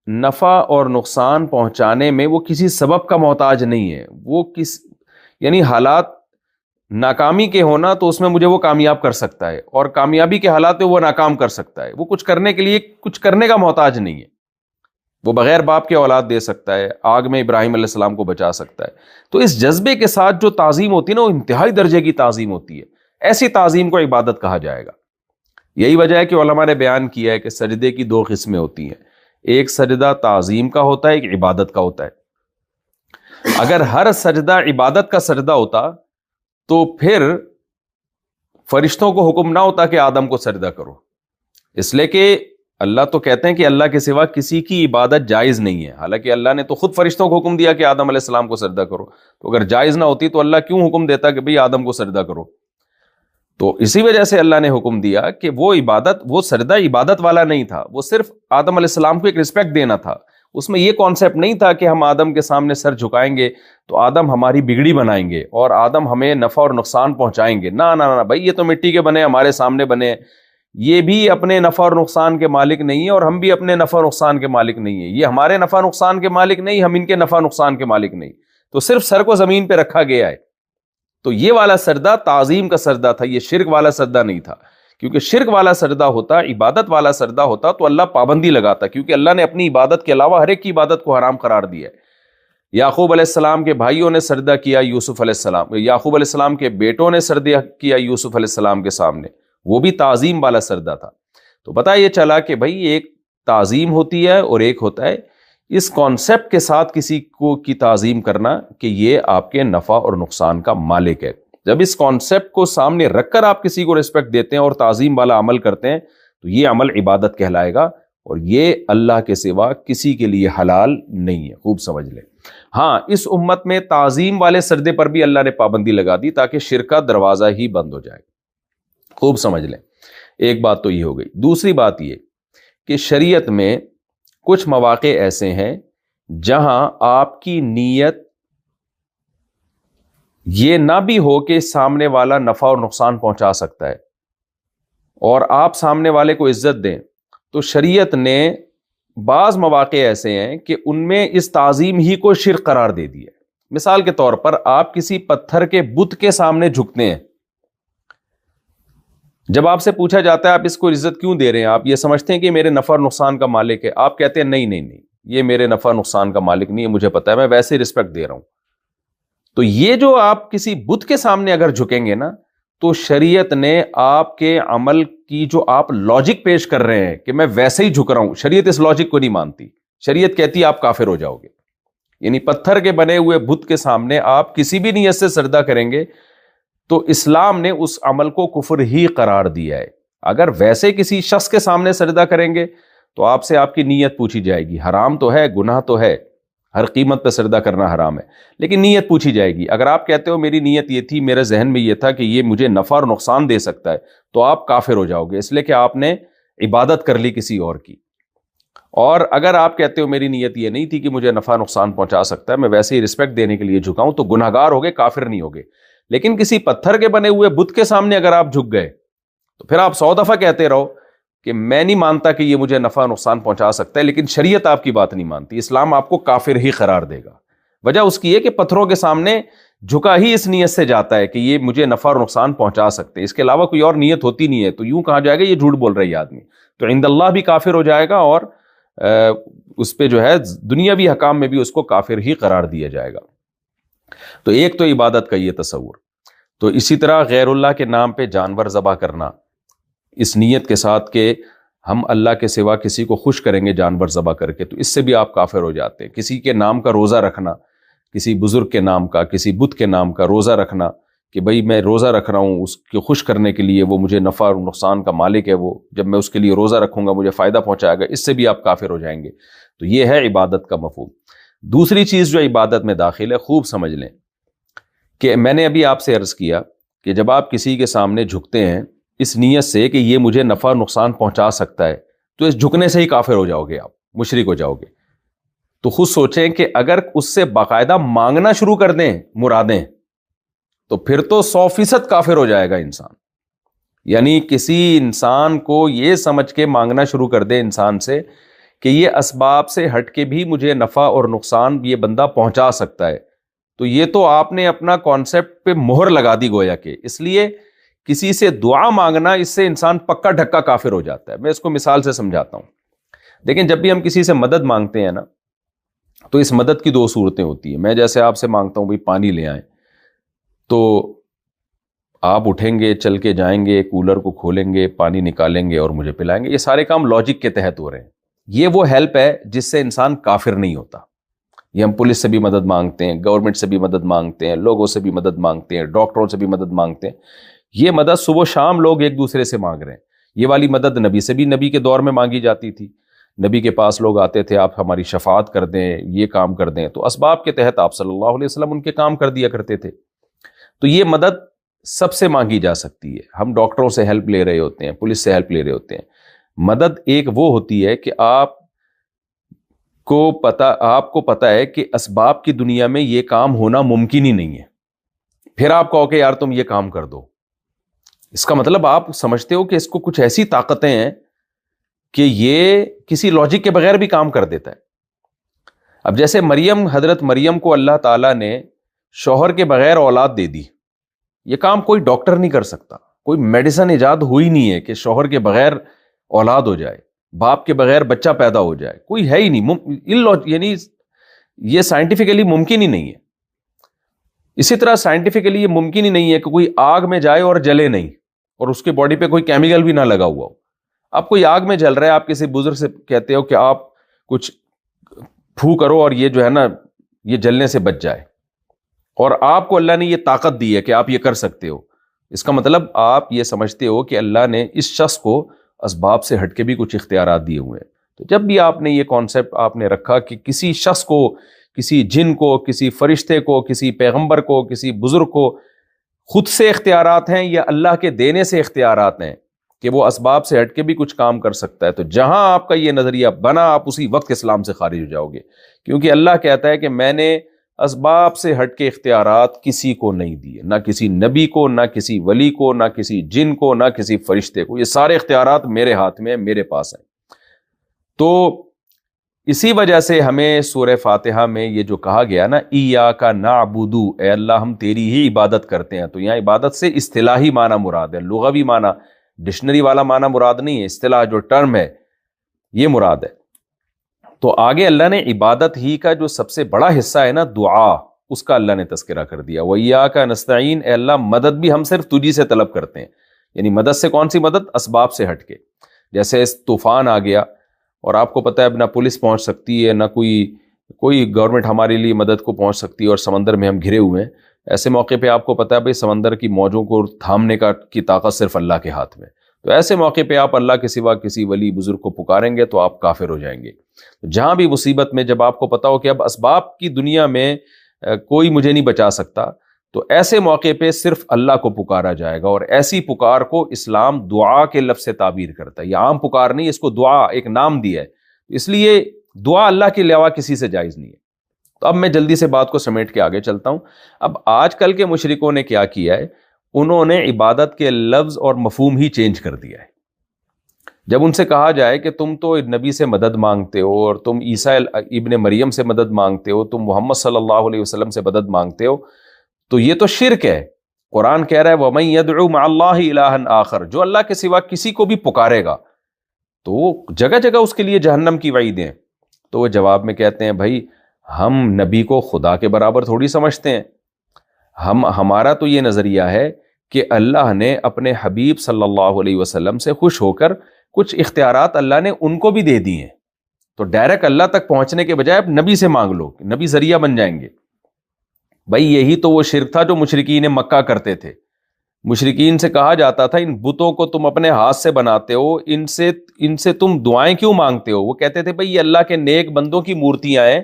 نفع اور نقصان پہنچانے میں وہ کسی سبب کا محتاج نہیں ہے. وہ یعنی حالات ناکامی کے ہونا تو اس میں مجھے وہ کامیاب کر سکتا ہے، اور کامیابی کے حالات میں وہ ناکام کر سکتا ہے. وہ کچھ کرنے کے لیے کچھ کرنے کا محتاج نہیں ہے. وہ بغیر باپ کے اولاد دے سکتا ہے، آگ میں ابراہیم علیہ السلام کو بچا سکتا ہے. تو اس جذبے کے ساتھ جو تعظیم ہوتی ہے نا، وہ انتہائی درجے کی تعظیم ہوتی ہے. ایسی تعظیم کو عبادت کہا جائے گا. یہی وجہ ہے کہ علماء نے بیان کیا ہے کہ سجدے کی دو قسمیں ہوتی ہیں. ایک سجدہ تعظیم کا ہوتا ہے، ایک عبادت کا ہوتا ہے. اگر ہر سجدہ عبادت کا سجدہ ہوتا تو پھر فرشتوں کو حکم نہ ہوتا کہ آدم کو سجدہ کرو. اس لیے کہ اللہ تو کہتے ہیں کہ اللہ کے سوا کسی کی عبادت جائز نہیں ہے. حالانکہ اللہ نے تو خود فرشتوں کو حکم دیا کہ آدم علیہ السلام کو سجدہ کرو. تو اگر جائز نہ ہوتی تو اللہ کیوں حکم دیتا کہ بھئی آدم کو سجدہ کرو؟ تو اسی وجہ سے اللہ نے حکم دیا کہ وہ سجدہ عبادت والا نہیں تھا، وہ صرف آدم علیہ السلام کو ایک رسپیکٹ دینا تھا. اس میں یہ کانسیپٹ نہیں تھا کہ ہم آدم کے سامنے سر جھکائیں گے تو آدم ہماری بگڑی بنائیں گے اور آدم ہمیں نفع اور نقصان پہنچائیں گے. نہ بھائی، یہ تو مٹی کے بنے، ہمارے سامنے بنے، یہ بھی اپنے نفع اور نقصان کے مالک نہیں ہے اور ہم بھی اپنے نفع اور نقصان کے مالک نہیں ہیں. یہ ہمارے نفع نقصان کے مالک نہیں، ہم ان کے نفع نقصان کے مالک نہیں. تو صرف سر کو زمین پہ رکھا گیا ہے. تو یہ والا سجدہ تعظیم کا سجدہ تھا، یہ شرک والا سجدہ نہیں تھا. کیونکہ شرک والا سجدہ ہوتا، عبادت والا سجدہ ہوتا تو اللہ پابندی لگاتا، کیونکہ اللہ نے اپنی عبادت کے علاوہ ہر ایک کی عبادت کو حرام قرار دیا ہے. یعقوب علیہ السلام کے بھائیوں نے سجدہ کیا یوسف علیہ السلام، یعقوب علیہ السلام کے بیٹوں نے سجدہ کیا یوسف علیہ السلام کے سامنے، وہ بھی تعظیم والا سجدہ تھا. تو پتہ یہ چلا کہ بھائی ایک تعظیم ہوتی ہے اور ایک ہوتا ہے اس کانسیپٹ کے ساتھ کسی کو کی تعظیم کرنا کہ یہ آپ کے نفع اور نقصان کا مالک ہے. جب اس کانسیپٹ کو سامنے رکھ کر آپ کسی کو ریسپیکٹ دیتے ہیں اور تعظیم والا عمل کرتے ہیں تو یہ عمل عبادت کہلائے گا، اور یہ اللہ کے سوا کسی کے لیے حلال نہیں ہے، خوب سمجھ لیں۔ ہاں، اس امت میں تعظیم والے سجدے پر بھی اللہ نے پابندی لگا دی تاکہ شرک کا دروازہ ہی بند ہو جائے، خوب سمجھ لیں۔ ایک بات تو یہ ہو گئی۔ دوسری بات یہ کہ شریعت میں کچھ مواقع ایسے ہیں جہاں آپ کی نیت یہ نہ بھی ہو کہ سامنے والا نفع اور نقصان پہنچا سکتا ہے، اور آپ سامنے والے کو عزت دیں، تو شریعت نے بعض مواقع ایسے ہیں کہ ان میں اس تعظیم ہی کو شرک قرار دے دیا ہے۔ مثال کے طور پر آپ کسی پتھر کے بت کے سامنے جھکتے ہیں، جب آپ سے پوچھا جاتا ہے آپ اس کو عزت کیوں دے رہے ہیں، آپ یہ سمجھتے ہیں کہ میرے نفع اور نقصان کا مالک ہے، آپ کہتے ہیں نہیں نہیں نہیں، یہ میرے نفع نقصان کا مالک نہیں ہے، مجھے پتا ہے، میں ویسے رسپیکٹ دے رہا ہوں۔ تو یہ جو آپ کسی بت کے سامنے اگر جھکیں گے نا، تو شریعت نے آپ کے عمل کی جو آپ لاجک پیش کر رہے ہیں کہ میں ویسے ہی جھک رہا ہوں، شریعت اس لاجک کو نہیں مانتی۔ شریعت کہتی ہے آپ کافر ہو جاؤ گے، یعنی پتھر کے بنے ہوئے بت کے سامنے آپ کسی بھی نیت سے سجدہ کریں گے تو اسلام نے اس عمل کو کفر ہی قرار دیا ہے۔ اگر ویسے کسی شخص کے سامنے سجدہ کریں گے تو آپ سے آپ کی نیت پوچھی جائے گی، حرام تو ہے، گناہ تو ہے، ہر قیمت پہ سجدہ کرنا حرام ہے، لیکن نیت پوچھی جائے گی۔ اگر آپ کہتے ہو میری نیت یہ تھی، میرے ذہن میں یہ تھا کہ یہ مجھے نفع اور نقصان دے سکتا ہے، تو آپ کافر ہو جاؤ گے، اس لیے کہ آپ نے عبادت کر لی کسی اور کی۔ اور اگر آپ کہتے ہو میری نیت یہ نہیں تھی کہ مجھے نفع نقصان پہنچا سکتا ہے، میں ویسے ہی رسپیکٹ دینے کے لیے جھکا ہوں، تو گناہگار ہوگے، کافر نہیں ہوگے۔ لیکن کسی پتھر کے بنے ہوئے بت کے سامنے اگر آپ جھک گئے تو پھر آپ 100 دفعہ کہتے رہو کہ میں نہیں مانتا کہ یہ مجھے نفع نقصان پہنچا سکتا ہے، لیکن شریعت آپ کی بات نہیں مانتی، اسلام آپ کو کافر ہی قرار دے گا۔ وجہ اس کی ہے کہ پتھروں کے سامنے جھکا ہی اس نیت سے جاتا ہے کہ یہ مجھے نفع اور نقصان پہنچا سکتے ہیں، اس کے علاوہ کوئی اور نیت ہوتی نہیں ہے، تو یوں کہا جائے گا یہ جھوٹ بول رہا ہے یہ آدمی، تو عند اللہ بھی کافر ہو جائے گا، اور اس پہ جو ہے دنیاوی حکام میں بھی اس کو کافر ہی قرار دیا جائے گا۔ تو ایک تو عبادت کا یہ تصور۔ تو اسی طرح غیر اللہ کے نام پہ جانور ذبح کرنا، اس نیت کے ساتھ کہ ہم اللہ کے سوا کسی کو خوش کریں گے جانور ذبح کر کے، تو اس سے بھی آپ کافر ہو جاتے ہیں۔ کسی کے نام کا روزہ رکھنا، کسی بزرگ کے نام کا، کسی بت کے نام کا روزہ رکھنا کہ بھئی میں روزہ رکھ رہا ہوں اس کو خوش کرنے کے لیے، وہ مجھے نفع اور نقصان کا مالک ہے، وہ جب میں اس کے لیے روزہ رکھوں گا مجھے فائدہ پہنچائے گا، اس سے بھی آپ کافر ہو جائیں گے۔ تو یہ ہے عبادت کا مفہوم۔ دوسری چیز جو عبادت میں داخل ہے، خوب سمجھ لیں کہ میں نے ابھی آپ سے عرض کیا کہ جب آپ کسی کے سامنے جھکتے ہیں اس نیت سے کہ یہ مجھے نفع نقصان پہنچا سکتا ہے، تو اس جھکنے سے ہی کافر ہو جاؤ گے، آپ مشرک ہو جاؤ گے۔ تو خود سوچیں کہ اگر اس سے باقاعدہ مانگنا شروع کر دیں مرادیں، تو پھر تو 100% کافر ہو جائے گا انسان۔ یعنی کسی انسان کو یہ سمجھ کے مانگنا شروع کر دے انسان سے کہ یہ اسباب سے ہٹ کے بھی مجھے نفع اور نقصان یہ بندہ پہنچا سکتا ہے، تو یہ تو آپ نے اپنا کانسیپٹ پہ مہر لگا دی گویا کہ۔ اس لیے کسی سے دعا مانگنا، اس سے انسان پکا ڈھکا کافر ہو جاتا ہے۔ میں اس کو مثال سے سمجھاتا ہوں۔ دیکھیں، جب بھی ہم کسی سے مدد مانگتے ہیں نا، تو اس مدد کی 2 صورتیں ہوتی ہیں۔ میں جیسے آپ سے مانگتا ہوں بھئی پانی لے آئیں، تو آپ اٹھیں گے، چل کے جائیں گے، کولر کو کھولیں گے، پانی نکالیں گے اور مجھے پلائیں گے۔ یہ سارے کام لاجک کے تحت ہو رہے ہیں۔ یہ وہ ہیلپ ہے جس سے انسان کافر نہیں ہوتا۔ یہ ہم پولیس سے بھی مدد مانگتے ہیں، گورنمنٹ سے بھی مدد مانگتے ہیں، لوگوں سے بھی مدد مانگتے ہیں، ڈاکٹروں سے بھی مدد مانگتے ہیں۔ یہ مدد صبح و شام لوگ ایک دوسرے سے مانگ رہے ہیں۔ یہ والی مدد نبی سے بھی نبی کے دور میں مانگی جاتی تھی۔ نبی کے پاس لوگ آتے تھے، آپ ہماری شفاعت کر دیں، یہ کام کر دیں، تو اسباب کے تحت آپ صلی اللہ علیہ وسلم ان کے کام کر دیا کرتے تھے۔ تو یہ مدد سب سے مانگی جا سکتی ہے۔ ہم ڈاکٹروں سے ہیلپ لے رہے ہوتے ہیں، پولیس سے ہیلپ لے رہے ہوتے ہیں۔ مدد ایک وہ ہوتی ہے کہ آپ کو پتا ہے کہ اسباب کی دنیا میں یہ کام ہونا ممکن ہی نہیں ہے، پھر آپ کہو کہ یار تم یہ کام کر دو۔ اس کا مطلب آپ سمجھتے ہو کہ اس کو کچھ ایسی طاقتیں ہیں کہ یہ کسی لاجک کے بغیر بھی کام کر دیتا ہے۔ اب جیسے حضرت مریم کو اللہ تعالیٰ نے شوہر کے بغیر اولاد دے دی، یہ کام کوئی ڈاکٹر نہیں کر سکتا، کوئی میڈیسن ایجاد ہوئی نہیں ہے کہ شوہر کے بغیر اولاد ہو جائے، باپ کے بغیر بچہ پیدا ہو جائے، کوئی ہے ہی نہیں، یعنی یہ سائنٹیفکلی ممکن ہی نہیں ہے۔ اسی طرح سائنٹیفکلی یہ ممکن ہی نہیں ہے کہ کوئی آگ میں جائے اور جلے نہیں، اور اس کے باڈی پہ کوئی کیمیکل بھی نہ لگا ہوا ہو۔ آپ کوئی آگ میں جل رہا ہے، آپ کسی بزرگ سے کہتے ہو کہ آپ کچھ پھو کرو اور یہ جو ہے نا یہ جلنے سے بچ جائے، اور آپ کو اللہ نے یہ طاقت دی ہے کہ آپ یہ کر سکتے ہو، اس کا مطلب آپ یہ سمجھتے ہو کہ اللہ نے اس شخص کو اسباب سے ہٹ کے بھی کچھ اختیارات دیے ہوئے ہیں۔ تو جب بھی آپ نے یہ کانسیپٹ آپ نے رکھا کہ کسی شخص کو، کسی جن کو، کسی فرشتے کو، کسی پیغمبر کو، کسی بزرگ کو خود سے اختیارات ہیں یا اللہ کے دینے سے اختیارات ہیں کہ وہ اسباب سے ہٹ کے بھی کچھ کام کر سکتا ہے، تو جہاں آپ کا یہ نظریہ بنا آپ اسی وقت اسلام سے خارج ہو جاؤ گے، کیونکہ اللہ کہتا ہے کہ میں نے اسباب سے ہٹ کے اختیارات کسی کو نہیں دیے، نہ کسی نبی کو، نہ کسی ولی کو، نہ کسی جن کو، نہ کسی فرشتے کو، یہ سارے اختیارات میرے ہاتھ میں ہیں، میرے پاس ہیں۔ تو اسی وجہ سے ہمیں سورہ فاتحہ میں یہ جو کہا گیا نا ایاک نعبد، اے اللہ ہم تیری ہی عبادت کرتے ہیں، تو یہاں عبادت سے اصطلاحی معنی مراد ہے، لغوی معنی، ڈکشنری والا معنی مراد نہیں ہے، اصطلاح جو ٹرم ہے یہ مراد ہے۔ تو آگے اللہ نے عبادت ہی کا جو سب سے بڑا حصہ ہے نا دعا، اس کا اللہ نے تذکرہ کر دیا، وَإِيَّاكَ نَسْتَعِينُ، اے اللہ مدد بھی ہم صرف تجھی سے طلب کرتے ہیں۔ یعنی مدد سے کون سی مدد؟ اسباب سے ہٹ کے، جیسے طوفان آ گیا اور آپ کو پتہ ہے نہ پولیس پہنچ سکتی ہے، نہ کوئی گورنمنٹ ہمارے لیے مدد کو پہنچ سکتی ہے، اور سمندر میں ہم گھرے ہوئے ہیں، ایسے موقع پہ آپ کو پتہ ہے بھائی سمندر کی موجوں کو تھامنے کی طاقت صرف اللہ کے ہاتھ میں، تو ایسے موقع پہ آپ اللہ کے سوا کسی ولی بزرگ کو پکاریں گے تو آپ کافر ہو جائیں گے۔ جہاں بھی مصیبت میں جب آپ کو پتا ہو کہ اب اسباب کی دنیا میں کوئی مجھے نہیں بچا سکتا، تو ایسے موقع پہ صرف اللہ کو پکارا جائے گا، اور ایسی پکار کو اسلام دعا کے لفظ سے تعبیر کرتا ہے، یہ عام پکار نہیں، اس کو دعا ایک نام دیا ہے، اس لیے دعا اللہ کے علاوہ کسی سے جائز نہیں ہے۔ تو اب میں جلدی سے بات کو سمیٹ کے آگے چلتا ہوں۔ اب آج کل کے مشرکوں نے کیا کیا ہے، انہوں نے عبادت کے لفظ اور مفہوم ہی چینج کر دیا ہے۔ جب ان سے کہا جائے کہ تم تو نبی سے مدد مانگتے ہو، اور تم عیسیٰ ابن مریم سے مدد مانگتے ہو، تم محمد صلی اللہ علیہ وسلم سے مدد مانگتے ہو، تو یہ تو شرک ہے۔ قرآن کہہ رہا ہے وَمَن يَدْعُ مَعَ اللَّهِ إِلَٰهًا آخر، جو اللہ کے سوا کسی کو بھی پکارے گا تو وہ جگہ جگہ اس کے لیے جہنم کی وعیدیں۔ تو وہ جواب میں کہتے ہیں بھائی ہم نبی کو خدا کے برابر تھوڑی سمجھتے ہیں، ہمارا تو یہ نظریہ ہے کہ اللہ نے اپنے حبیب صلی اللہ علیہ وسلم سے خوش ہو کر کچھ اختیارات اللہ نے ان کو بھی دے دی ہیں، تو ڈائریکٹ اللہ تک پہنچنے کے بجائے اب نبی سے مانگ لو، نبی ذریعہ بن جائیں گے۔ بھائی یہی تو وہ شرک تھا جو مشرکین مکہ کرتے تھے۔ مشرکین سے کہا جاتا تھا ان بتوں کو تم اپنے ہاتھ سے بناتے ہو، ان سے تم دعائیں کیوں مانگتے ہو؟ وہ کہتے تھے بھائی یہ اللہ کے نیک بندوں کی مورتیاں ہیں،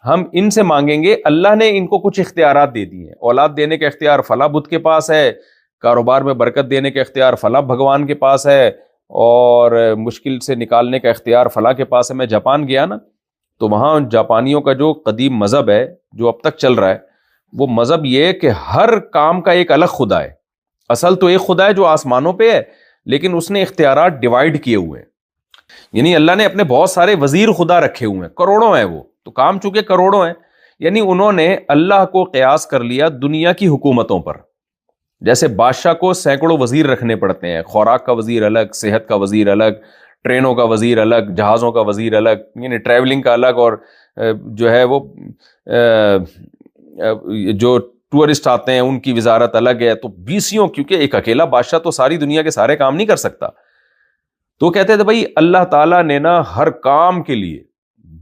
ہم ان سے مانگیں گے، اللہ نے ان کو کچھ اختیارات دے دی ہیں، اولاد دینے کا اختیار فلاں بت کے پاس ہے، کاروبار میں برکت دینے کا اختیار فلاں بھگوان کے پاس ہے، اور مشکل سے نکالنے کا اختیار فلاں کے پاس ہے۔ میں جاپان گیا نا، تو وہاں جاپانیوں کا جو قدیم مذہب ہے جو اب تک چل رہا ہے، وہ مذہب یہ ہے کہ ہر کام کا ایک الگ خدا ہے۔ اصل تو ایک خدا ہے جو آسمانوں پہ ہے، لیکن اس نے اختیارات ڈیوائیڈ کیے ہوئے ہیں، یعنی اللہ نے اپنے بہت سارے وزیر خدا رکھے ہوئے ہیں، کروڑوں ہیں وہ، تو کام چونکہ کروڑوں ہیں، یعنی انہوں نے اللہ کو قیاس کر لیا دنیا کی حکومتوں پر۔ جیسے بادشاہ کو سینکڑوں وزیر رکھنے پڑتے ہیں، خوراک کا وزیر الگ، صحت کا وزیر الگ، ٹرینوں کا وزیر الگ، جہازوں کا وزیر الگ، یعنی ٹریولنگ کا الگ، اور جو ہے وہ جو ٹورسٹ آتے ہیں ان کی وزارت الگ ہے۔ تو بیسیوں، کیونکہ ایک اکیلا بادشاہ تو ساری دنیا کے سارے کام نہیں کر سکتا، تو کہتے تھے بھائی اللہ تعالیٰ نے نا ہر کام کے لیے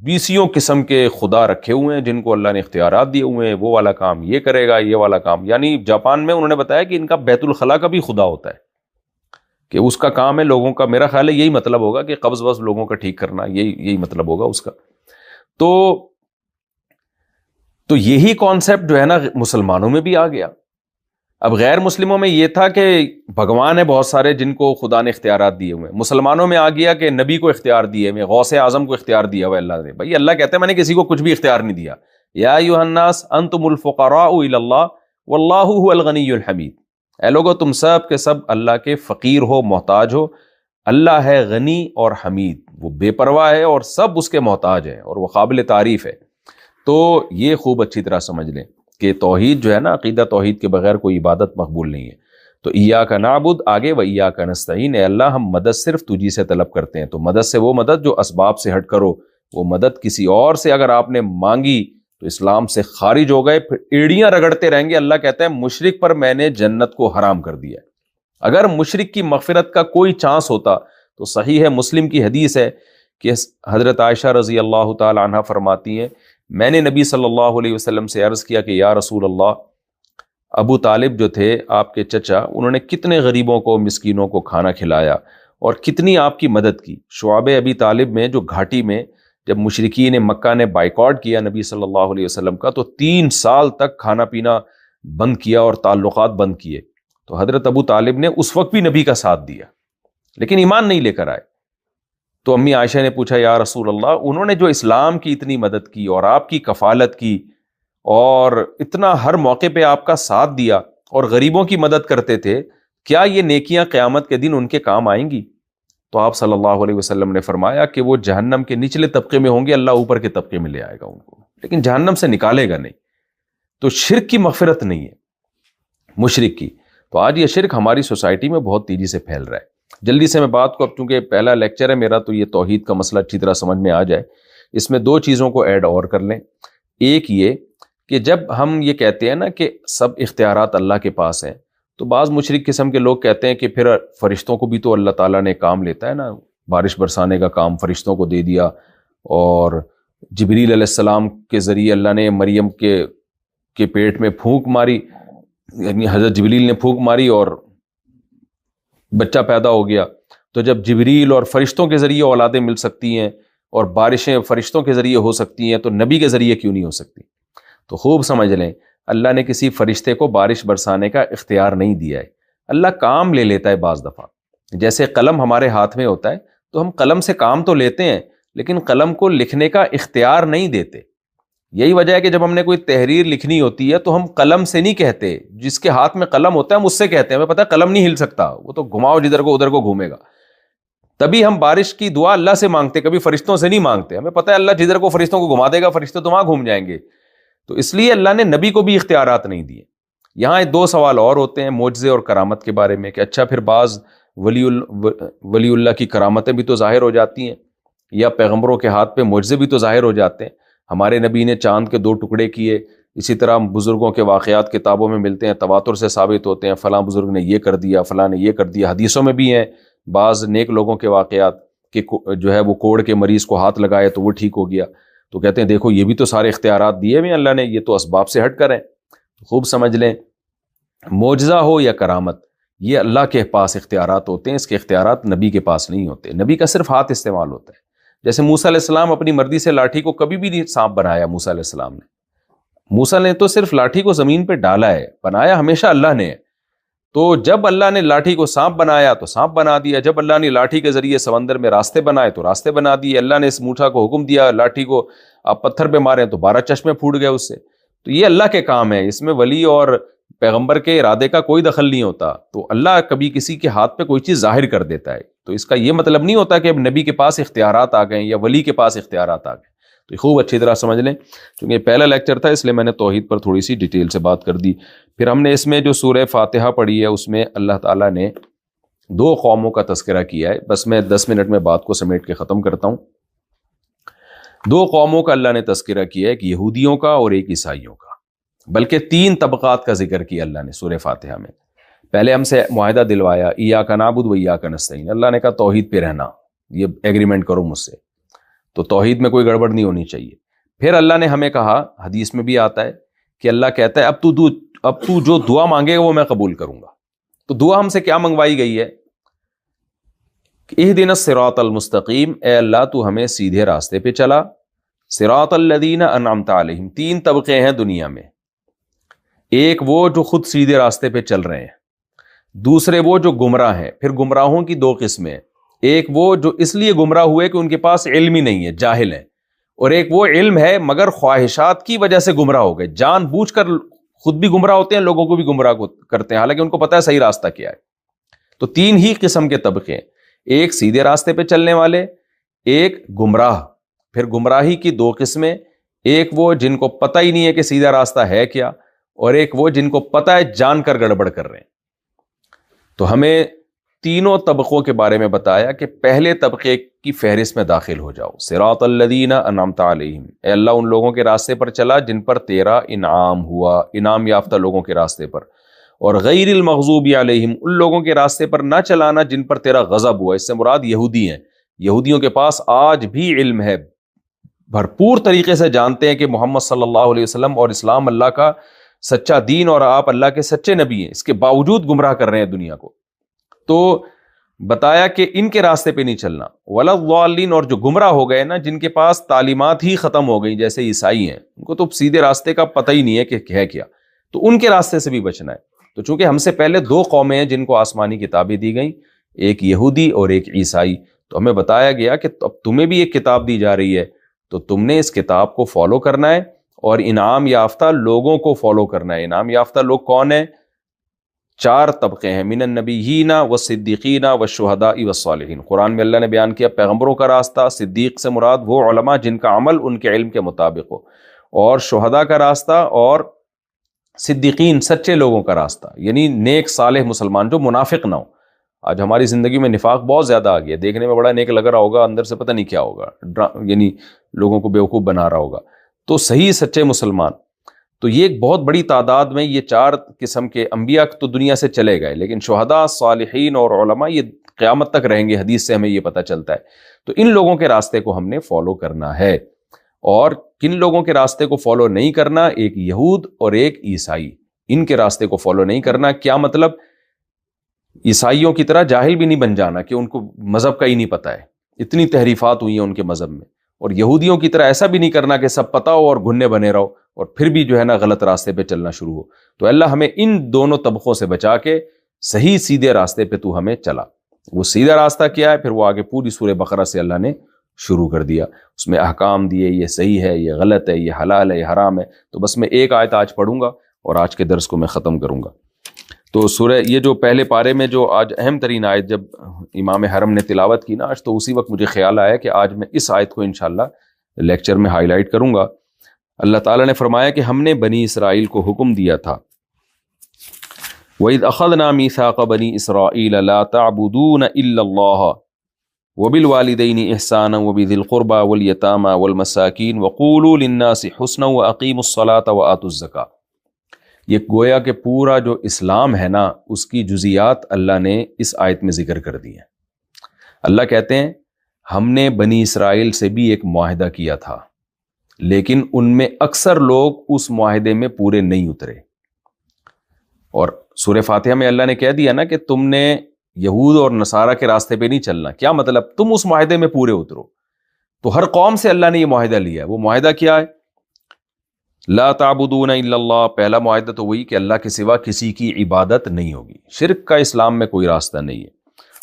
بیسیوں قسم کے خدا رکھے ہوئے ہیں جن کو اللہ نے اختیارات دیے ہوئے ہیں، وہ والا کام یہ کرے گا، یہ والا کام۔ یعنی جاپان میں انہوں نے بتایا کہ ان کا بیت الخلاء کا بھی خدا ہوتا ہے، کہ اس کا کام ہے لوگوں کا، میرا خیال ہے یہی مطلب ہوگا کہ قبض وض لوگوں کا ٹھیک کرنا، یہی مطلب ہوگا اس کا۔ تو یہی کانسیپٹ جو ہے نا مسلمانوں میں بھی آ گیا۔ اب غیر مسلموں میں یہ تھا کہ بھگوان ہے بہت سارے جن کو خدا نے اختیارات دیے ہوئے ہیں، مسلمانوں میں آ گیا کہ نبی کو اختیار دیے ہوئے، غوث اعظم کو اختیار دیا ہوا اللہ نے۔ بھائی اللہ کہتے ہیں میں نے کسی کو کچھ بھی اختیار نہیں دیا، یا ایھا الناس انتم الفقراء الی اللہ واللہ هو الغنی الحمید، اے لوگو تم سب کے سب اللہ کے فقیر ہو، محتاج ہو، اللہ ہے غنی اور حمید، وہ بے پرواہ ہے اور سب اس کے محتاج ہیں اور وہ قابل تعریف ہے۔ تو یہ خوب اچھی طرح سمجھ لیں کہ توحید جو ہے نا، عقیدہ توحید کے بغیر کوئی عبادت مقبول نہیں ہے۔ تو ایاک نعبد آگے و ایاک نستعین، اے اللہ ہم مدد صرف تجھی سے طلب کرتے ہیں۔ تو مدد سے وہ مدد جو اسباب سے ہٹ کرو، وہ مدد کسی اور سے اگر آپ نے مانگی تو اسلام سے خارج ہو گئے، پھر ایڑیاں رگڑتے رہیں گے۔ اللہ کہتا ہے مشرک پر میں نے جنت کو حرام کر دیا ہے۔ اگر مشرک کی مغفرت کا کوئی چانس ہوتا تو صحیح ہے، مسلم کی حدیث ہے کہ حضرت عائشہ رضی اللہ تعالی عنہ فرماتی ہیں میں نے نبی صلی اللہ علیہ وسلم سے عرض کیا کہ یا رسول اللہ، ابو طالب جو تھے آپ کے چچا، انہوں نے کتنے غریبوں کو، مسکینوں کو کھانا کھلایا، اور کتنی آپ کی مدد کی. شعب ابی طالب میں جو گھاٹی میں جب مشرکین مکہ نے بائیکاٹ کیا نبی صلی اللہ علیہ وسلم کا، تو 3 سال تک کھانا پینا بند کیا اور تعلقات بند کیے. تو حضرت ابو طالب نے اس وقت بھی نبی کا ساتھ دیا، لیکن ایمان نہیں لے کر آئے. تو امی عائشہ نے پوچھا یا رسول اللہ، انہوں نے جو اسلام کی اتنی مدد کی اور آپ کی کفالت کی اور اتنا ہر موقع پہ آپ کا ساتھ دیا اور غریبوں کی مدد کرتے تھے، کیا یہ نیکیاں قیامت کے دن ان کے کام آئیں گی؟ تو آپ صلی اللہ علیہ وسلم نے فرمایا کہ وہ جہنم کے نچلے طبقے میں ہوں گے، اللہ اوپر کے طبقے میں لے آئے گا ان کو، لیکن جہنم سے نکالے گا نہیں. تو شرک کی مغفرت نہیں ہے مشرک کی. تو آج یہ شرک ہماری سوسائٹی میں بہت تیزی سے پھیل رہا ہے. جلدی سے میں بات کو، اب چونکہ پہلا لیکچر ہے میرا تو یہ توحید کا مسئلہ اچھی طرح سمجھ میں آ جائے، اس میں 2 چیزوں کو ایڈ اور کر لیں. ایک یہ کہ جب ہم یہ کہتے ہیں نا کہ سب اختیارات اللہ کے پاس ہیں، تو بعض مشرک قسم کے لوگ کہتے ہیں کہ پھر فرشتوں کو بھی تو اللہ تعالیٰ نے کام لیتا ہے نا، بارش برسانے کا کام فرشتوں کو دے دیا، اور جبریل علیہ السلام کے ذریعے اللہ نے مریم کے پیٹ میں پھونک ماری، یعنی حضرت جبریل نے پھونک ماری اور بچہ پیدا ہو گیا. تو جب جبریل اور فرشتوں کے ذریعے اولادیں مل سکتی ہیں اور بارشیں فرشتوں کے ذریعے ہو سکتی ہیں، تو نبی کے ذریعے کیوں نہیں ہو سکتی؟ تو خوب سمجھ لیں، اللہ نے کسی فرشتے کو بارش برسانے کا اختیار نہیں دیا ہے. اللہ کام لے لیتا ہے بعض دفعہ. جیسے قلم ہمارے ہاتھ میں ہوتا ہے تو ہم قلم سے کام تو لیتے ہیں، لیکن قلم کو لکھنے کا اختیار نہیں دیتے. یہی وجہ ہے کہ جب ہم نے کوئی تحریر لکھنی ہوتی ہے تو ہم قلم سے نہیں کہتے، جس کے ہاتھ میں قلم ہوتا ہے ہم اس سے کہتے ہیں. ہمیں پتہ ہے قلم نہیں ہل سکتا، وہ تو گھماؤ جدھر کو ادھر کو گھومے گا. تبھی ہم بارش کی دعا اللہ سے مانگتے، کبھی فرشتوں سے نہیں مانگتے. ہمیں پتہ ہے اللہ جدھر کو فرشتوں کو گھما دے گا، فرشتے تو وہاں گھوم جائیں گے. تو اس لیے اللہ نے نبی کو بھی اختیارات نہیں دیے. یہاں 2 سوال اور ہوتے ہیں معجزے اور کرامت کے بارے میں، کہ اچھا پھر بعض ولی اللہ کی کرامتیں بھی تو ظاہر ہو جاتی ہیں، یا پیغمبروں کے ہاتھ پہ معجزے بھی تو ظاہر ہو جاتے ہیں. ہمارے نبی نے چاند کے 2 ٹکڑے کیے، اسی طرح بزرگوں کے واقعات کتابوں میں ملتے ہیں، تواتر سے ثابت ہوتے ہیں، فلاں بزرگ نے یہ کر دیا، فلاں نے یہ کر دیا. حدیثوں میں بھی ہیں بعض نیک لوگوں کے واقعات کہ جو ہے وہ کوڑ کے مریض کو ہاتھ لگائے تو وہ ٹھیک ہو گیا. تو کہتے ہیں دیکھو یہ بھی تو سارے اختیارات دیے ہوئے اللہ نے، یہ تو اسباب سے ہٹ کر ہیں. خوب سمجھ لیں، معجزہ ہو یا کرامت، یہ اللہ کے پاس اختیارات ہوتے ہیں، اس کے اختیارات نبی کے پاس نہیں ہوتے. نبی کا صرف ہاتھ استعمال ہوتا ہے. جیسے موسیٰ علیہ السلام اپنی مرضی سے لاٹھی کو کبھی بھی نہیں سانپ بنایا. موسیٰ علیہ السلام نے، موسیٰ نے تو صرف لاٹھی کو زمین پہ ڈالا ہے، بنایا ہمیشہ اللہ نے ہے. تو جب اللہ نے لاٹھی کو سانپ بنایا تو سانپ بنا دیا، جب اللہ نے لاٹھی کے ذریعے سمندر میں راستے بنائے تو راستے بنا دیے. اللہ نے اس موٹھا کو حکم دیا لاٹھی کو آپ پتھر پہ ماریں تو 12 چشمے پھوٹ گئے اس سے. تو یہ اللہ کے کام ہے، اس میں ولی اور پیغمبر کے ارادے کا کوئی دخل نہیں ہوتا. تو اللہ کبھی کسی کے ہاتھ پہ کوئی چیز ظاہر کر دیتا ہے، تو اس کا یہ مطلب نہیں ہوتا کہ اب نبی کے پاس اختیارات آ گئے یا ولی کے پاس اختیارات آ گئے. تو خوب اچھی طرح سمجھ لیں، چونکہ پہلا لیکچر تھا اس لیے میں نے توحید پر تھوڑی سی ڈیٹیل سے بات کر دی. پھر ہم نے اس میں جو سورہ فاتحہ پڑھی ہے اس میں اللہ تعالیٰ نے 2 قوموں کا تذکرہ کیا ہے. بس میں 10 منٹ میں بات کو سمیٹ کے ختم کرتا ہوں. 2 قوموں کا اللہ نے تذکرہ کیا ہے، ایک یہودیوں کا اور ایک عیسائیوں کا، بلکہ 3 طبقات کا ذکر کیا اللہ نے سورہ فاتحہ میں. پہلے ہم سے معاہدہ دلوایا، ایاک نعبد و ایاک نستعین. اللہ نے کہا توحید پہ رہنا، یہ ایگریمنٹ کرو مجھ سے، تو توحید میں کوئی گڑبڑ نہیں ہونی چاہیے. پھر اللہ نے ہمیں کہا، حدیث میں بھی آتا ہے کہ اللہ کہتا ہے اب تو جو دعا مانگے گا وہ میں قبول کروں گا. تو دعا ہم سے کیا منگوائی گئی ہے؟ اہدنا الصراط المستقیم، اے اللہ تو ہمیں سیدھے راستے پہ چلا. صراط الذین انعمت علیہم، 3 طبقے ہیں دنیا میں. ایک وہ جو خود سیدھے راستے پہ چل رہے ہیں، دوسرے وہ جو گمراہ ہیں. پھر گمراہوں کی 2 قسمیں، ایک وہ جو اس لیے گمراہ ہوئے کہ ان کے پاس علم ہی نہیں ہے، جاہل ہیں، اور ایک وہ علم ہے مگر خواہشات کی وجہ سے گمراہ ہو گئے، جان بوجھ کر خود بھی گمراہ ہوتے ہیں، لوگوں کو بھی گمراہ کرتے ہیں، حالانکہ ان کو پتہ ہے صحیح راستہ کیا ہے. تو 3 ہی قسم کے طبقے ہیں، ایک سیدھے راستے پہ چلنے والے، ایک گمراہ. پھر گمراہی کی 2 قسمیں، ایک وہ جن کو پتہ ہی نہیں ہے کہ سیدھا راستہ ہے کیا، اور ایک وہ جن کو پتہ ہے جان کر گڑبڑ کر رہے ہیں. تو ہمیں تینوں طبقوں کے بارے میں بتایا کہ پہلے طبقے کی فہرست میں داخل ہو جاؤ. صراط الذین انعمت علیہم، اے اللہ ان لوگوں کے راستے پر چلا جن پر تیرا انعام ہوا، انعام یافتہ لوگوں کے راستے پر. اور غیر المغضوب علیہم، ان لوگوں کے راستے پر نہ چلانا جن پر تیرا غضب ہوا. اس سے مراد یہودی ہیں. یہودیوں کے پاس آج بھی علم ہے، بھرپور طریقے سے جانتے ہیں کہ محمد صلی اللہ علیہ وسلم اور اسلام اللہ کا سچا دین اور آپ اللہ کے سچے نبی ہیں، اس کے باوجود گمراہ کر رہے ہیں دنیا کو. تو بتایا کہ ان کے راستے پہ نہیں چلنا، ولا الضالین، اور جو گمراہ ہو گئے نا، جن کے پاس تعلیمات ہی ختم ہو گئی، جیسے عیسائی ہیں، ان کو تو سیدھے راستے کا پتہ ہی نہیں ہے کہ ہے کیا، تو ان کے راستے سے بھی بچنا ہے۔ تو چونکہ ہم سے پہلے دو قومیں ہیں جن کو آسمانی کتابیں دی گئیں، ایک یہودی اور ایک عیسائی، تو ہمیں بتایا گیا کہ اب تمہیں بھی ایک کتاب دی جا رہی ہے، تو تم نے اس کتاب کو فالو کرنا ہے اور انعام یافتہ لوگوں کو فالو کرنا ہے۔ انعام یافتہ لوگ کون ہیں؟ 4 طبقے ہیں، من النبیین والصدیقین والشہداء والصالحین۔ قرآن میں اللہ نے بیان کیا پیغمبروں کا راستہ، صدیق سے مراد وہ علماء جن کا عمل ان کے علم کے مطابق ہو، اور شہداء کا راستہ، اور صدیقین سچے لوگوں کا راستہ، یعنی نیک صالح مسلمان جو منافق نہ ہو۔ آج ہماری زندگی میں نفاق بہت زیادہ آ گیا، دیکھنے میں بڑا نیک لگ رہا ہوگا، اندر سے پتہ نہیں کیا ہوگا، یعنی لوگوں کو بیوقوف بنا رہا ہوگا۔ تو صحیح سچے مسلمان، تو یہ ایک بہت بڑی تعداد میں یہ 4 قسم کے انبیاء تو دنیا سے چلے گئے، لیکن شہداء، صالحین اور علماء یہ قیامت تک رہیں گے، حدیث سے ہمیں یہ پتہ چلتا ہے۔ تو ان لوگوں کے راستے کو ہم نے فالو کرنا ہے، اور کن لوگوں کے راستے کو فالو نہیں کرنا؟ ایک یہود اور ایک عیسائی، ان کے راستے کو فالو نہیں کرنا۔ کیا مطلب؟ عیسائیوں کی طرح جاہل بھی نہیں بن جانا کہ ان کو مذہب کا ہی نہیں پتہ ہے، اتنی تحریفات ہوئی ہیں ان کے مذہب میں، اور یہودیوں کی طرح ایسا بھی نہیں کرنا کہ سب پتہ ہو اور گھننے بنے رہو اور پھر بھی جو ہے نا غلط راستے پہ چلنا شروع ہو۔ تو اللہ ہمیں ان دونوں طبقوں سے بچا کے صحیح سیدھے راستے پہ تو ہمیں چلا۔ وہ سیدھا راستہ کیا ہے؟ پھر وہ آگے پوری سورہ بقرہ سے اللہ نے شروع کر دیا، اس میں احکام دیے، یہ صحیح ہے، یہ غلط ہے، یہ حلال ہے، یہ حرام ہے۔ تو بس میں ایک آیت آج پڑھوں گا اور آج کے درس کو میں ختم کروں گا۔ تو سورہ یہ جو پہلے پارے میں جو آج اہم ترین آیت جب امام حرم نے تلاوت کی نا آج، تو اسی وقت مجھے خیال آیا کہ آج میں اس آیت کو انشاءاللہ لیکچر میں ہائی لائٹ کروں گا۔ اللہ تعالیٰ نے فرمایا کہ ہم نے بنی اسرائیل کو حکم دیا تھا، وَإِذْ أَخَذْنَا مِيثَاقَ بَنِي إِسْرَائِيلَ لَا تَعْبُدُونَ إِلَّا اللَّهَ وَبِالْوَالِدَيْنِ إِحْسَانًا وَبِذِي الْقُرْبَى وَالْيَتَامَى وَالْمَسَاكِينِ وَقُولُوا لِلنَّاسِ حُسْنًا وَأَقِيمُوا الصَّلَاةَ وَآتُوا الزَّكَاةَ۔ یہ گویا کہ پورا جو اسلام ہے نا، اس کی جزیات اللہ نے اس آیت میں ذکر کر دی ہیں۔ اللہ کہتے ہیں ہم نے بنی اسرائیل سے بھی ایک معاہدہ کیا تھا، لیکن ان میں اکثر لوگ اس معاہدے میں پورے نہیں اترے، اور سورہ فاتحہ میں اللہ نے کہہ دیا نا کہ تم نے یہود اور نصارہ کے راستے پہ نہیں چلنا۔ کیا مطلب؟ تم اس معاہدے میں پورے اترو۔ تو ہر قوم سے اللہ نے یہ معاہدہ لیا ہے۔ وہ معاہدہ کیا ہے؟ لا تعبدون الا اللہ، پہلا معاہدہ تو وہی کہ اللہ کے سوا کسی کی عبادت نہیں ہوگی، شرک کا اسلام میں کوئی راستہ نہیں ہے۔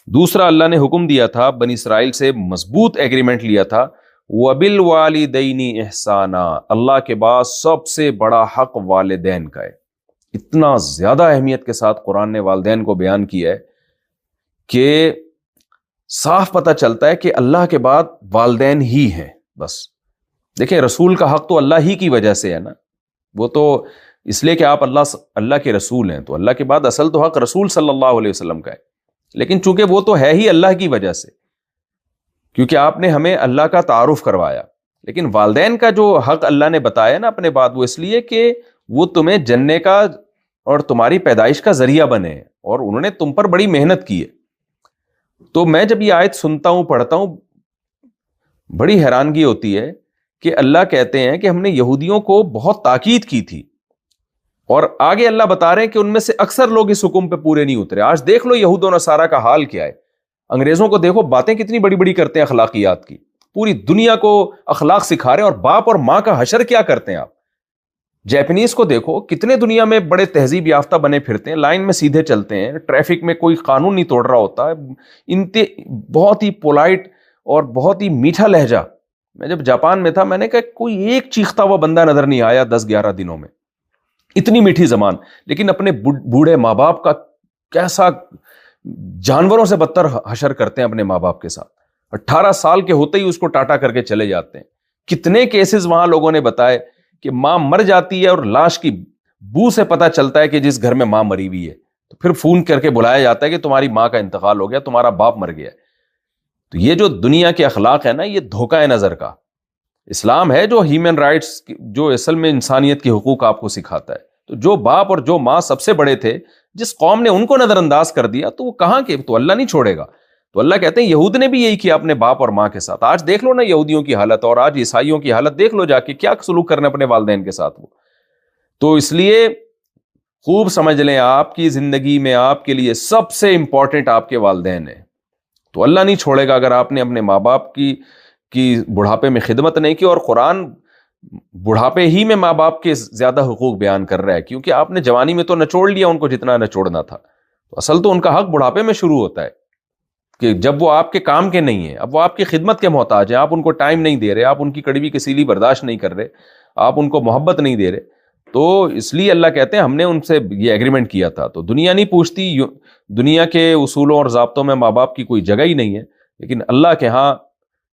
دوسرا اللہ نے حکم دیا تھا، بنی اسرائیل سے مضبوط ایگریمنٹ لیا تھا، وَبِالْوَالِدَيْنِ إِحْسَانًا، اللہ کے بعد سب سے بڑا حق والدین کا ہے۔ اتنا زیادہ اہمیت کے ساتھ قرآن نے والدین کو بیان کیا ہے کہ صاف پتہ چلتا ہے کہ اللہ کے بعد والدین ہی ہیں۔ بس دیکھیں، رسول کا حق تو اللہ ہی کی وجہ سے ہے نا، وہ تو اس لیے کہ آپ اللہ کے رسول ہیں، تو اللہ کے بعد اصل تو حق رسول صلی اللہ علیہ وسلم کا ہے، لیکن چونکہ وہ تو ہے ہی اللہ کی وجہ سے، کیونکہ آپ نے ہمیں اللہ کا تعارف کروایا۔ لیکن والدین کا جو حق اللہ نے بتایا نا اپنے بعد، وہ اس لیے کہ وہ تمہیں جننے کا اور تمہاری پیدائش کا ذریعہ بنے، اور انہوں نے تم پر بڑی محنت کی ہے۔ تو میں جب یہ آیت سنتا ہوں، پڑھتا ہوں، بڑی حیرانگی ہوتی ہے کہ اللہ کہتے ہیں کہ ہم نے یہودیوں کو بہت تاکید کی تھی، اور آگے اللہ بتا رہے ہیں کہ ان میں سے اکثر لوگ اس حکم پہ پورے نہیں اترے۔ آج دیکھ لو یہود و نصارہ کا حال کیا ہے، انگریزوں کو دیکھو، باتیں کتنی بڑی بڑی کرتے ہیں اخلاقیات کی، پوری دنیا کو اخلاق سکھا رہے ہیں، اور باپ اور ماں کا حشر کیا کرتے ہیں آپ۔ جیپنیز کو دیکھو، کتنے دنیا میں بڑے تہذیب یافتہ بنے پھرتے ہیں، لائن میں سیدھے چلتے ہیں، ٹریفک میں کوئی قانون نہیں توڑ رہا ہوتا، بہت ہی پولائٹ اور بہت ہی میٹھا لہجہ۔ میں جب جاپان میں تھا، میں نے کہا کوئی ایک چیختا ہوا بندہ نظر نہیں آیا 10-11 دنوں میں، اتنی میٹھی زبان، لیکن اپنے بوڑھے ماں باپ کا کیسا جانوروں سے بدتر حشر کرتے ہیں اپنے ماں باپ کے ساتھ۔ 18 سال کے ہوتے ہی اس کو ٹاٹا کر کے چلے جاتے ہیں۔ کتنے کیسز وہاں لوگوں نے بتائے کہ ماں مر جاتی ہے اور لاش کی بو سے پتہ چلتا ہے کہ جس گھر میں ماں مری ہوئی ہے، تو پھر فون کر کے بلایا جاتا ہے کہ تمہاری ماں کا انتقال ہو گیا، تمہارا باپ مر گیا ہے۔ تو یہ جو دنیا کے اخلاق ہے نا، یہ دھوکہ ہے نظر کا۔ اسلام ہے جو ہیومن رائٹس، جو اصل میں انسانیت کے حقوق آپ کو سکھاتا ہے۔ تو جو باپ اور جو ماں سب سے بڑے تھے، جس قوم نے ان کو نظر انداز کر دیا، تو وہ کہاں کے، تو اللہ نہیں چھوڑے گا۔ تو اللہ کہتے ہیں یہود نے بھی یہی کیا اپنے باپ اور ماں کے ساتھ۔ آج دیکھ لو نا یہودیوں کی حالت، اور آج عیسائیوں کی حالت دیکھ لو جا کے، کیا سلوک کرنے اپنے والدین کے ساتھ وہ۔ تو اس لیے خوب سمجھ لیں، آپ کی زندگی میں آپ کے لیے سب سے امپورٹنٹ آپ کے والدین ہیں۔ تو اللہ نہیں چھوڑے گا اگر آپ نے اپنے ماں باپ کی بڑھاپے میں خدمت نہیں کی. اور قرآن بڑھاپے ہی میں ماں باپ کے زیادہ حقوق بیان کر رہا ہے, کیونکہ آپ نے جوانی میں تو نچوڑ لیا ان کو جتنا نچوڑنا تھا, تو اصل تو ان کا حق بڑھاپے میں شروع ہوتا ہے کہ جب وہ آپ کے کام کے نہیں ہیں, اب وہ آپ کی خدمت کے محتاج ہیں, آپ ان کو ٹائم نہیں دے رہے, آپ ان کی کڑوی کسیلی برداشت نہیں کر رہے, آپ ان کو محبت نہیں دے رہے. تو اس لیے اللہ کہتے ہیں ہم نے ان سے یہ ایگریمنٹ کیا تھا. تو دنیا نہیں پوچھتی, دنیا کے اصولوں اور ضابطوں میں ماں باپ کی کوئی جگہ ہی نہیں ہے, لیکن اللہ کے ہاں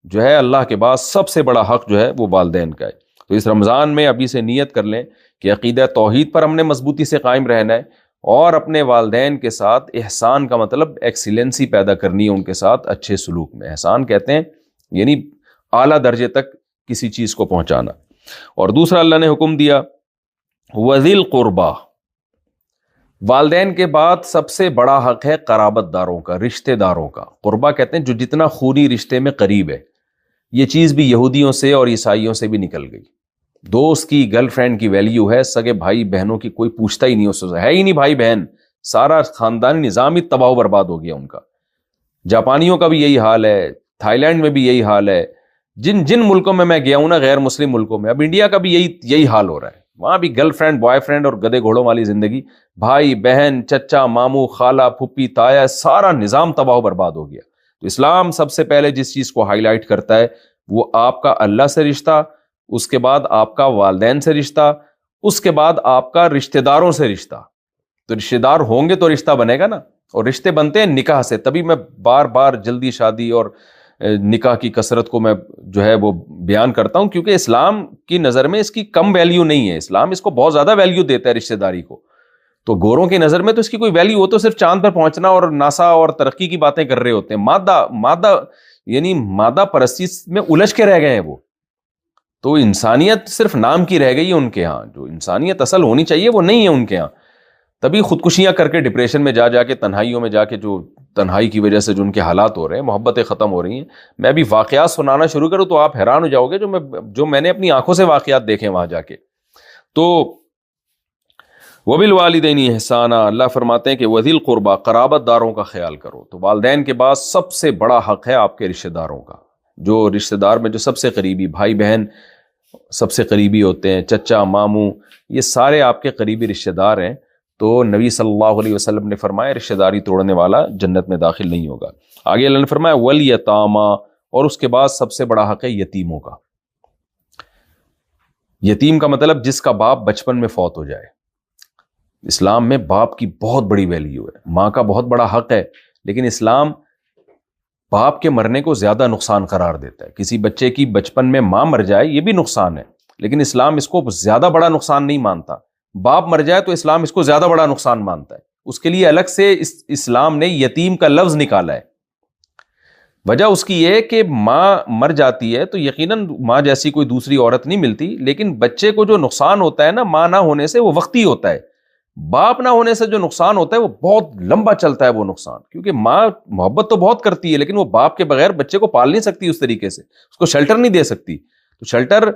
جو ہے, اللہ کے بعد سب سے بڑا حق جو ہے وہ والدین کا ہے. تو اس رمضان میں ابھی سے نیت کر لیں کہ عقیدہ توحید پر ہم نے مضبوطی سے قائم رہنا ہے, اور اپنے والدین کے ساتھ احسان کا مطلب ایکسیلنسی پیدا کرنی ہے, ان کے ساتھ اچھے سلوک میں. احسان کہتے ہیں یعنی اعلیٰ درجے تک کسی چیز کو پہنچانا. اور دوسرا اللہ نے حکم دیا وذی القربا, والدین کے بعد سب سے بڑا حق ہے قرابت داروں کا, رشتہ داروں کا. قربا کہتے ہیں جو جتنا خونی رشتے میں قریب ہے. یہ چیز بھی یہودیوں سے اور عیسائیوں سے بھی نکل گئی. دوست کی گرل فرینڈ کی ویلیو ہے, سگے بھائی بہنوں کی کوئی پوچھتا ہی نہیں, اس سے ہے ہی نہیں بھائی بہن, سارا خاندانی نظام ہی تباہ و برباد ہو گیا ان کا. جاپانیوں کا بھی یہی حال ہے, تھائی لینڈ میں بھی یہی حال ہے, جن ملکوں میں گیا ہوں نا, غیر مسلم ملکوں میں, اب انڈیا کا بھی یہی حال ہو رہا ہے. وہاں بھی گرل فرینڈ بوائے فرینڈ اور گدے گھوڑوں والی زندگی, بھائی بہن چچا ماموں خالہ پھپھی تایا, سارا نظام تباہ و برباد ہو گیا. تو اسلام سب سے پہلے جس چیز کو ہائی لائٹ کرتا ہے وہ آپ کا اللہ سے رشتہ, اس کے بعد آپ کا والدین سے رشتہ, اس کے بعد آپ کا رشتہ داروں سے رشتہ. تو رشتہ دار ہوں گے تو رشتہ بنے گا نا, اور رشتے بنتے ہیں نکاح سے. تبھی میں بار بار جلدی شادی اور نکاح کی کثرت کو میں جو ہے وہ بیان کرتا ہوں, کیونکہ اسلام کی نظر میں اس کی کم ویلیو نہیں ہے. اسلام اس کو بہت زیادہ ویلیو دیتا ہے رشتہ داری کو. تو گوروں کی نظر میں تو اس کی کوئی ویلیو ہو تو صرف چاند پر پہنچنا اور ناسا اور ترقی کی باتیں کر رہے ہوتے ہیں. مادہ یعنی مادہ پرستی میں الجھ کے رہ گئے ہیں وہ. تو انسانیت صرف نام کی رہ گئی ہے ان کے ہاں, جو انسانیت اصل ہونی چاہیے وہ نہیں ہے ان کے ہاں. تبھی خودکشیاں کر کے ڈپریشن میں جا کے تنہائیوں میں جا کے, جو تنہائی کی وجہ سے جو ان کے حالات ہو رہے ہیں, محبتیں ختم ہو رہی ہیں. میں ابھی واقعات سنانا شروع کروں تو آپ حیران ہو جاؤ گے, جو میں نے اپنی آنکھوں سے واقعات دیکھے وہاں جا کے. تو وبالوالدین احسانا, اللہ فرماتے ہیں کہ وذی القربا, قرابت داروں کا خیال کرو. تو والدین کے بعد سب سے بڑا حق ہے آپ کے رشتہ داروں کا. جو رشتہ دار میں جو سب سے قریبی بھائی بہن سب سے قریبی ہوتے ہیں, چچا ماموں, یہ سارے آپ کے قریبی رشتہ دار ہیں. تو نبی صلی اللہ علیہ وسلم نے فرمایا رشتہ داری توڑنے والا جنت میں داخل نہیں ہوگا. آگے اللہ نے فرمایا والیتاما, اور اس کے بعد سب سے بڑا حق ہے یتیموں کا. یتیم کا مطلب جس کا باپ بچپن میں فوت ہو جائے. اسلام میں باپ کی بہت بڑی ویلیو ہے, ماں کا بہت بڑا حق ہے, لیکن اسلام باپ کے مرنے کو زیادہ نقصان قرار دیتا ہے. کسی بچے کی بچپن میں ماں مر جائے یہ بھی نقصان ہے, لیکن اسلام اس کو زیادہ بڑا نقصان نہیں مانتا. باپ مر جائے تو اسلام اس کو زیادہ بڑا نقصان مانتا ہے. اس کے لیے الگ سے اسلام نے یتیم کا لفظ نکالا ہے. وجہ اس کی یہ کہ ماں مر جاتی ہے تو یقیناً ماں جیسی کوئی دوسری عورت نہیں ملتی, لیکن بچے کو جو نقصان ہوتا ہے نا ماں نہ ہونے سے وہ وقتی ہوتا ہے. باپ نہ ہونے سے جو نقصان ہوتا ہے وہ بہت لمبا چلتا ہے وہ نقصان, کیونکہ ماں محبت تو بہت کرتی ہے لیکن وہ باپ کے بغیر بچے کو پال نہیں سکتی اس طریقے سے, اس کو شیلٹر نہیں دے سکتی. تو شیلٹر,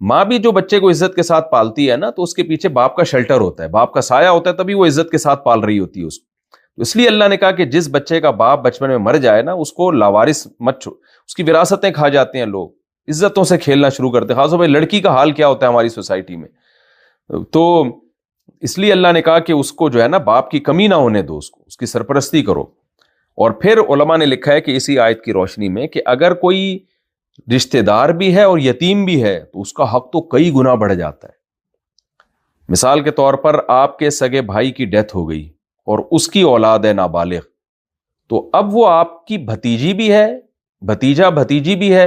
ماں بھی جو بچے کو عزت کے ساتھ پالتی ہے نا تو اس کے پیچھے باپ کا شیلٹر ہوتا ہے, باپ کا سایہ ہوتا ہے, تبھی وہ عزت کے ساتھ پال رہی ہوتی ہے اس کو. اس لیے اللہ نے کہا کہ جس بچے کا باپ بچپن میں مر جائے نا اس کو لاوارث مت چھوڑ, اس کی وراثتیں کھا جاتے ہیں لوگ, عزتوں سے کھیلنا شروع کرتے ہیں. خاص طور پہ لڑکی کا حال کیا ہوتا ہے ہماری سوسائٹی میں. تو اس لیے اللہ نے کہا کہ اس کو جو ہے نا باپ کی کمی نہ ہونے دو, اس کی سرپرستی کرو. اور پھر علماء نے لکھا ہے کہ اسی آیت کی روشنی میں کہ اگر کوئی رشتہ دار بھی ہے اور یتیم بھی ہے تو اس کا حق تو کئی گنا بڑھ جاتا ہے. مثال کے طور پر آپ کے سگے بھائی کی ڈیتھ ہو گئی اور اس کی اولاد ہے نابالغ, تو اب وہ آپ کی بھتیجی بھی ہے, بھتیجا بھتیجی بھی ہے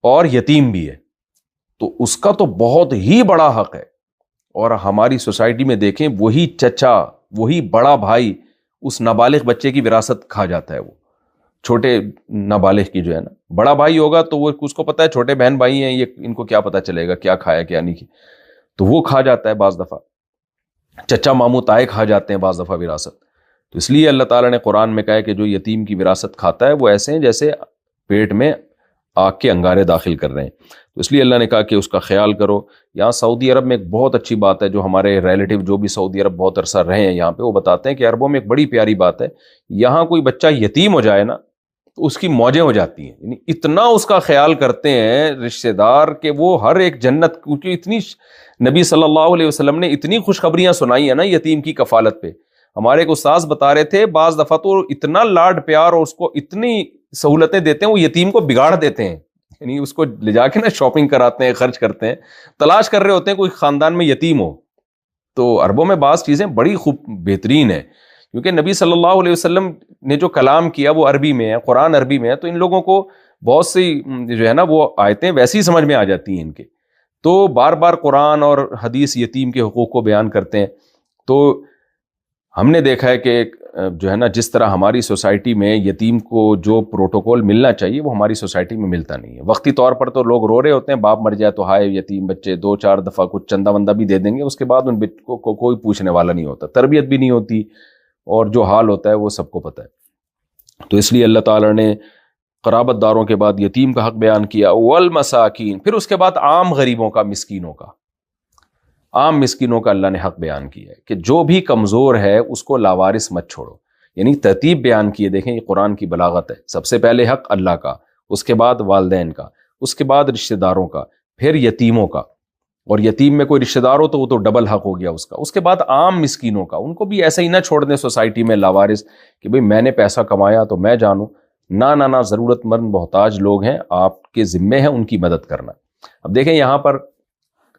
اور یتیم بھی ہے, تو اس کا تو بہت ہی بڑا حق ہے. اور ہماری سوسائٹی میں دیکھیں وہی چچا, وہی بڑا بھائی اس نابالغ بچے کی وراثت کھا جاتا ہے. وہ چھوٹے نابالغ کی جو ہے نا, بڑا بھائی ہوگا تو وہ اس کو پتا ہے چھوٹے بہن بھائی ہیں, یہ ان کو کیا پتا چلے گا کیا کھایا کیا نہیں, تو وہ کھا جاتا ہے بعض دفعہ. چچا ماموں تائے کھا جاتے ہیں بعض دفعہ وراثت. تو اس لیے اللہ تعالیٰ نے قرآن میں کہا ہے کہ جو یتیم کی وراثت کھاتا ہے وہ ایسے ہیں جیسے پیٹ میں آگ کے انگارے داخل کر رہے ہیں. تو اس لیے اللہ نے کہا کہ اس کا خیال کرو. یہاں سعودی عرب میں ایک بہت اچھی بات ہے, جو ہمارے ریلیٹیو جو بھی سعودی عرب بہت عرصہ رہے ہیں یہاں پہ, وہ بتاتے ہیں کہ عربوں میں ایک بڑی پیاری بات ہے, یہاں کوئی بچہ یتیم ہو جائے نا تو اس کی موجیں ہو جاتی ہیں، یعنی اتنا اس کا خیال کرتے ہیں رشتہ دار کہ وہ ہر ایک جنت، کیونکہ اتنی نبی صلی اللہ علیہ وسلم نے اتنی خوشخبریاں سنائی ہیں نا یتیم کی کفالت پہ. ہمارے ایک استاذ بتا رہے تھے بعض دفعہ تو اتنا لاڈ پیار اور اس کو اتنی سہولتیں دیتے ہیں وہ یتیم کو بگاڑ دیتے ہیں، یعنی اس کو لے جا کے نا شاپنگ کراتے ہیں، خرچ کرتے ہیں، تلاش کر رہے ہوتے ہیں کوئی خاندان میں یتیم ہو. تو عربوں میں بعض چیزیں بڑی خوب بہترین ہیں، کیونکہ نبی صلی اللہ علیہ وسلم نے جو کلام کیا وہ عربی میں ہے، قرآن عربی میں ہے، تو ان لوگوں کو بہت سی جو ہے نا وہ آیتیں ویسی سمجھ میں آ جاتی ہیں ان کے. تو بار بار قرآن اور حدیث یتیم کے حقوق کو بیان کرتے ہیں. تو ہم نے دیکھا ہے کہ جو ہے نا جس طرح ہماری سوسائٹی میں یتیم کو جو پروٹوکول ملنا چاہیے وہ ہماری سوسائٹی میں ملتا نہیں ہے. وقتی طور پر تو لوگ رو رہے ہوتے ہیں، باپ مر جائے تو ہائے یتیم بچے، 2-4 دفعہ کچھ چندہ وندہ بھی دے دیں گے، اس کے بعد ان بچوں کو کوئی پوچھنے والا نہیں ہوتا، تربیت بھی نہیں ہوتی، اور جو حال ہوتا ہے وہ سب کو پتہ ہے. تو اس لیے اللہ تعالیٰ نے قرابت داروں کے بعد یتیم کا حق بیان کیا، والمساکین، پھر اس کے بعد عام غریبوں کا، مسکینوں کا، عام مسکینوں کا اللہ نے حق بیان کیا ہے کہ جو بھی کمزور ہے اس کو لاوارث مت چھوڑو. یعنی ترتیب بیان کیے، دیکھیں یہ قرآن کی بلاغت ہے. سب سے پہلے حق اللہ کا، اس کے بعد والدین کا، اس کے بعد رشتہ داروں کا، پھر یتیموں کا، اور یتیم میں کوئی رشتہ دار ہو تو وہ تو ڈبل حق ہو گیا اس کا. اس کے بعد عام مسکینوں کا، ان کو بھی ایسے ہی نہ چھوڑ دیں سوسائٹی میں لاوارث کہ بھئی میں نے پیسہ کمایا تو میں جانوں. نہ ضرورت مند محتاج لوگ ہیں، آپ کے ذمے ہیں ان کی مدد کرنا. اب دیکھیں یہاں پر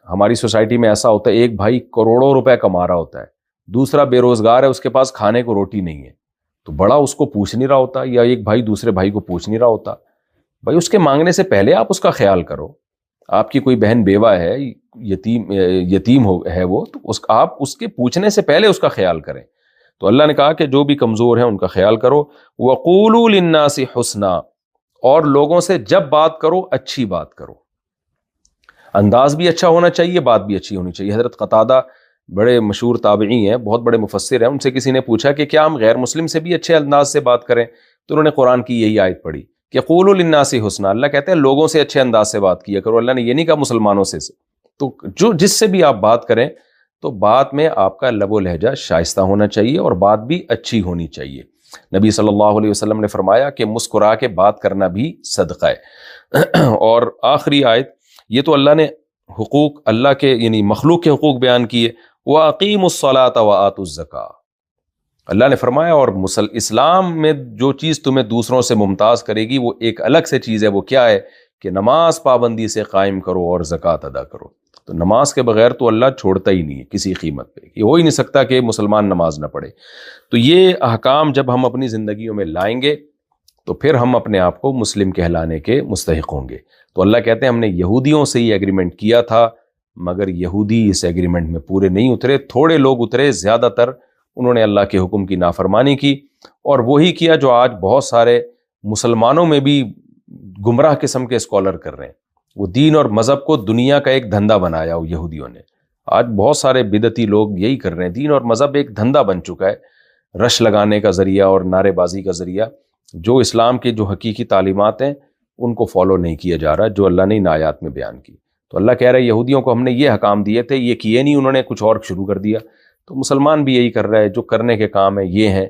ہماری سوسائٹی میں ایسا ہوتا ہے، ایک بھائی کروڑوں روپے کما رہا ہوتا ہے، دوسرا بے روزگار ہے، اس کے پاس کھانے کو روٹی نہیں ہے، تو بڑا اس کو پوچھ نہیں رہا ہوتا، یا ایک بھائی دوسرے بھائی کو پوچھ نہیں رہا ہوتا. بھائی اس کے مانگنے سے پہلے آپ اس کا خیال کرو. آپ کی کوئی بہن بیوہ ہے، یتیم ہے وہ، تو آپ اس کے پوچھنے سے پہلے اس کا خیال کریں. تو اللہ نے کہا کہ جو بھی کمزور ہیں ان کا خیال کرو. وَقُولُوا لِلنَّاسِ حُسْنًا، اور لوگوں سے جب بات کرو اچھی بات کرو، انداز بھی اچھا ہونا چاہیے، بات بھی اچھی ہونی چاہیے. حضرت قتادہ بڑے مشہور تابعی ہیں، بہت بڑے مفسر ہیں، ان سے کسی نے پوچھا کہ کیا ہم غیر مسلم سے بھی اچھے انداز سے بات کریں؟ تو انہوں نے قرآن کی یہی آیت پڑھی کہ قولوا للناس حسنا. اللہ کہتے ہیں لوگوں سے اچھے انداز سے بات کیا کرو. اللہ نے یہ نہیں کہا مسلمانوں سے. تو جو جس سے بھی آپ بات کریں تو بات میں آپ کا لب و لہجہ شائستہ ہونا چاہیے اور بات بھی اچھی ہونی چاہیے. نبی صلی اللہ علیہ وسلم نے فرمایا کہ مسکرا کے بات کرنا بھی صدقہ ہے. اور آخری آیت، یہ تو اللہ نے حقوق اللہ کے یعنی مخلوق کے حقوق بیان کیے. وَأَقِيمُوا الصَّلَاةَ وَآتُوا الزَّكَاةَ، اللہ نے فرمایا اور اسلام میں جو چیز تمہیں دوسروں سے ممتاز کرے گی وہ ایک الگ سے چیز ہے. وہ کیا ہے؟ کہ نماز پابندی سے قائم کرو اور زکوٰۃ ادا کرو. تو نماز کے بغیر تو اللہ چھوڑتا ہی نہیں ہے کسی قیمت پہ. یہ ہو ہی نہیں سکتا کہ مسلمان نماز نہ پڑھے. تو یہ احکام جب ہم اپنی زندگیوں میں لائیں گے تو پھر ہم اپنے آپ کو مسلم کہلانے کے مستحق ہوں گے. تو اللہ کہتے ہیں ہم نے یہودیوں سے یہ ایگریمنٹ کیا تھا، مگر یہودی اس ایگریمنٹ میں پورے نہیں اترے. تھوڑے لوگ اترے، زیادہ تر انہوں نے اللہ کے حکم کی نافرمانی کی، اور وہی کیا جو آج بہت سارے مسلمانوں میں بھی گمراہ قسم کے اسکالر کر رہے ہیں. وہ دین اور مذہب کو دنیا کا ایک دھندا بنایا وہ یہودیوں نے. آج بہت سارے بدعتی لوگ یہی کر رہے ہیں. دین اور مذہب ایک دھندا بن چکا ہے، رش لگانے کا ذریعہ اور نعرے بازی کا ذریعہ. جو اسلام کے جو حقیقی تعلیمات ہیں ان کو فالو نہیں کیا جا رہا جو اللہ نے ان آیات میں بیان کی. تو اللہ کہہ رہا ہے یہودیوں کو ہم نے یہ حکام دیے تھے، یہ کیے نہیں، انہوں نے کچھ اور شروع کر دیا. تو مسلمان بھی یہی کر رہا ہے، جو کرنے کے کام ہیں یہ ہیں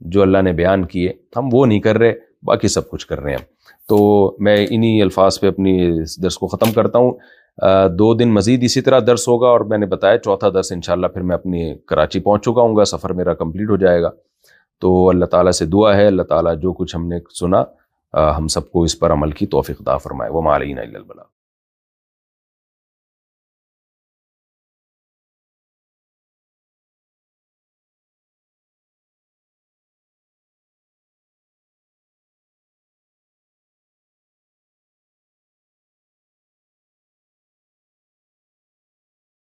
جو اللہ نے بیان کیے، ہم وہ نہیں کر رہے، باقی سب کچھ کر رہے ہیں. تو میں انہی الفاظ پہ اپنی درس کو ختم کرتا ہوں. 2 دن مزید اسی طرح درس ہوگا، اور میں نے بتایا چوتھا درس انشاءاللہ پھر میں اپنی کراچی پہنچ چکا ہوں گا، سفر میرا کمپلیٹ ہو جائے گا. تو اللہ تعالیٰ سے دعا ہے اللہ تعالیٰ جو کچھ ہم نے سنا ہم سب کو اس پر عمل کی توفیق عطا فرمائے. وما علینا الا البلاغ.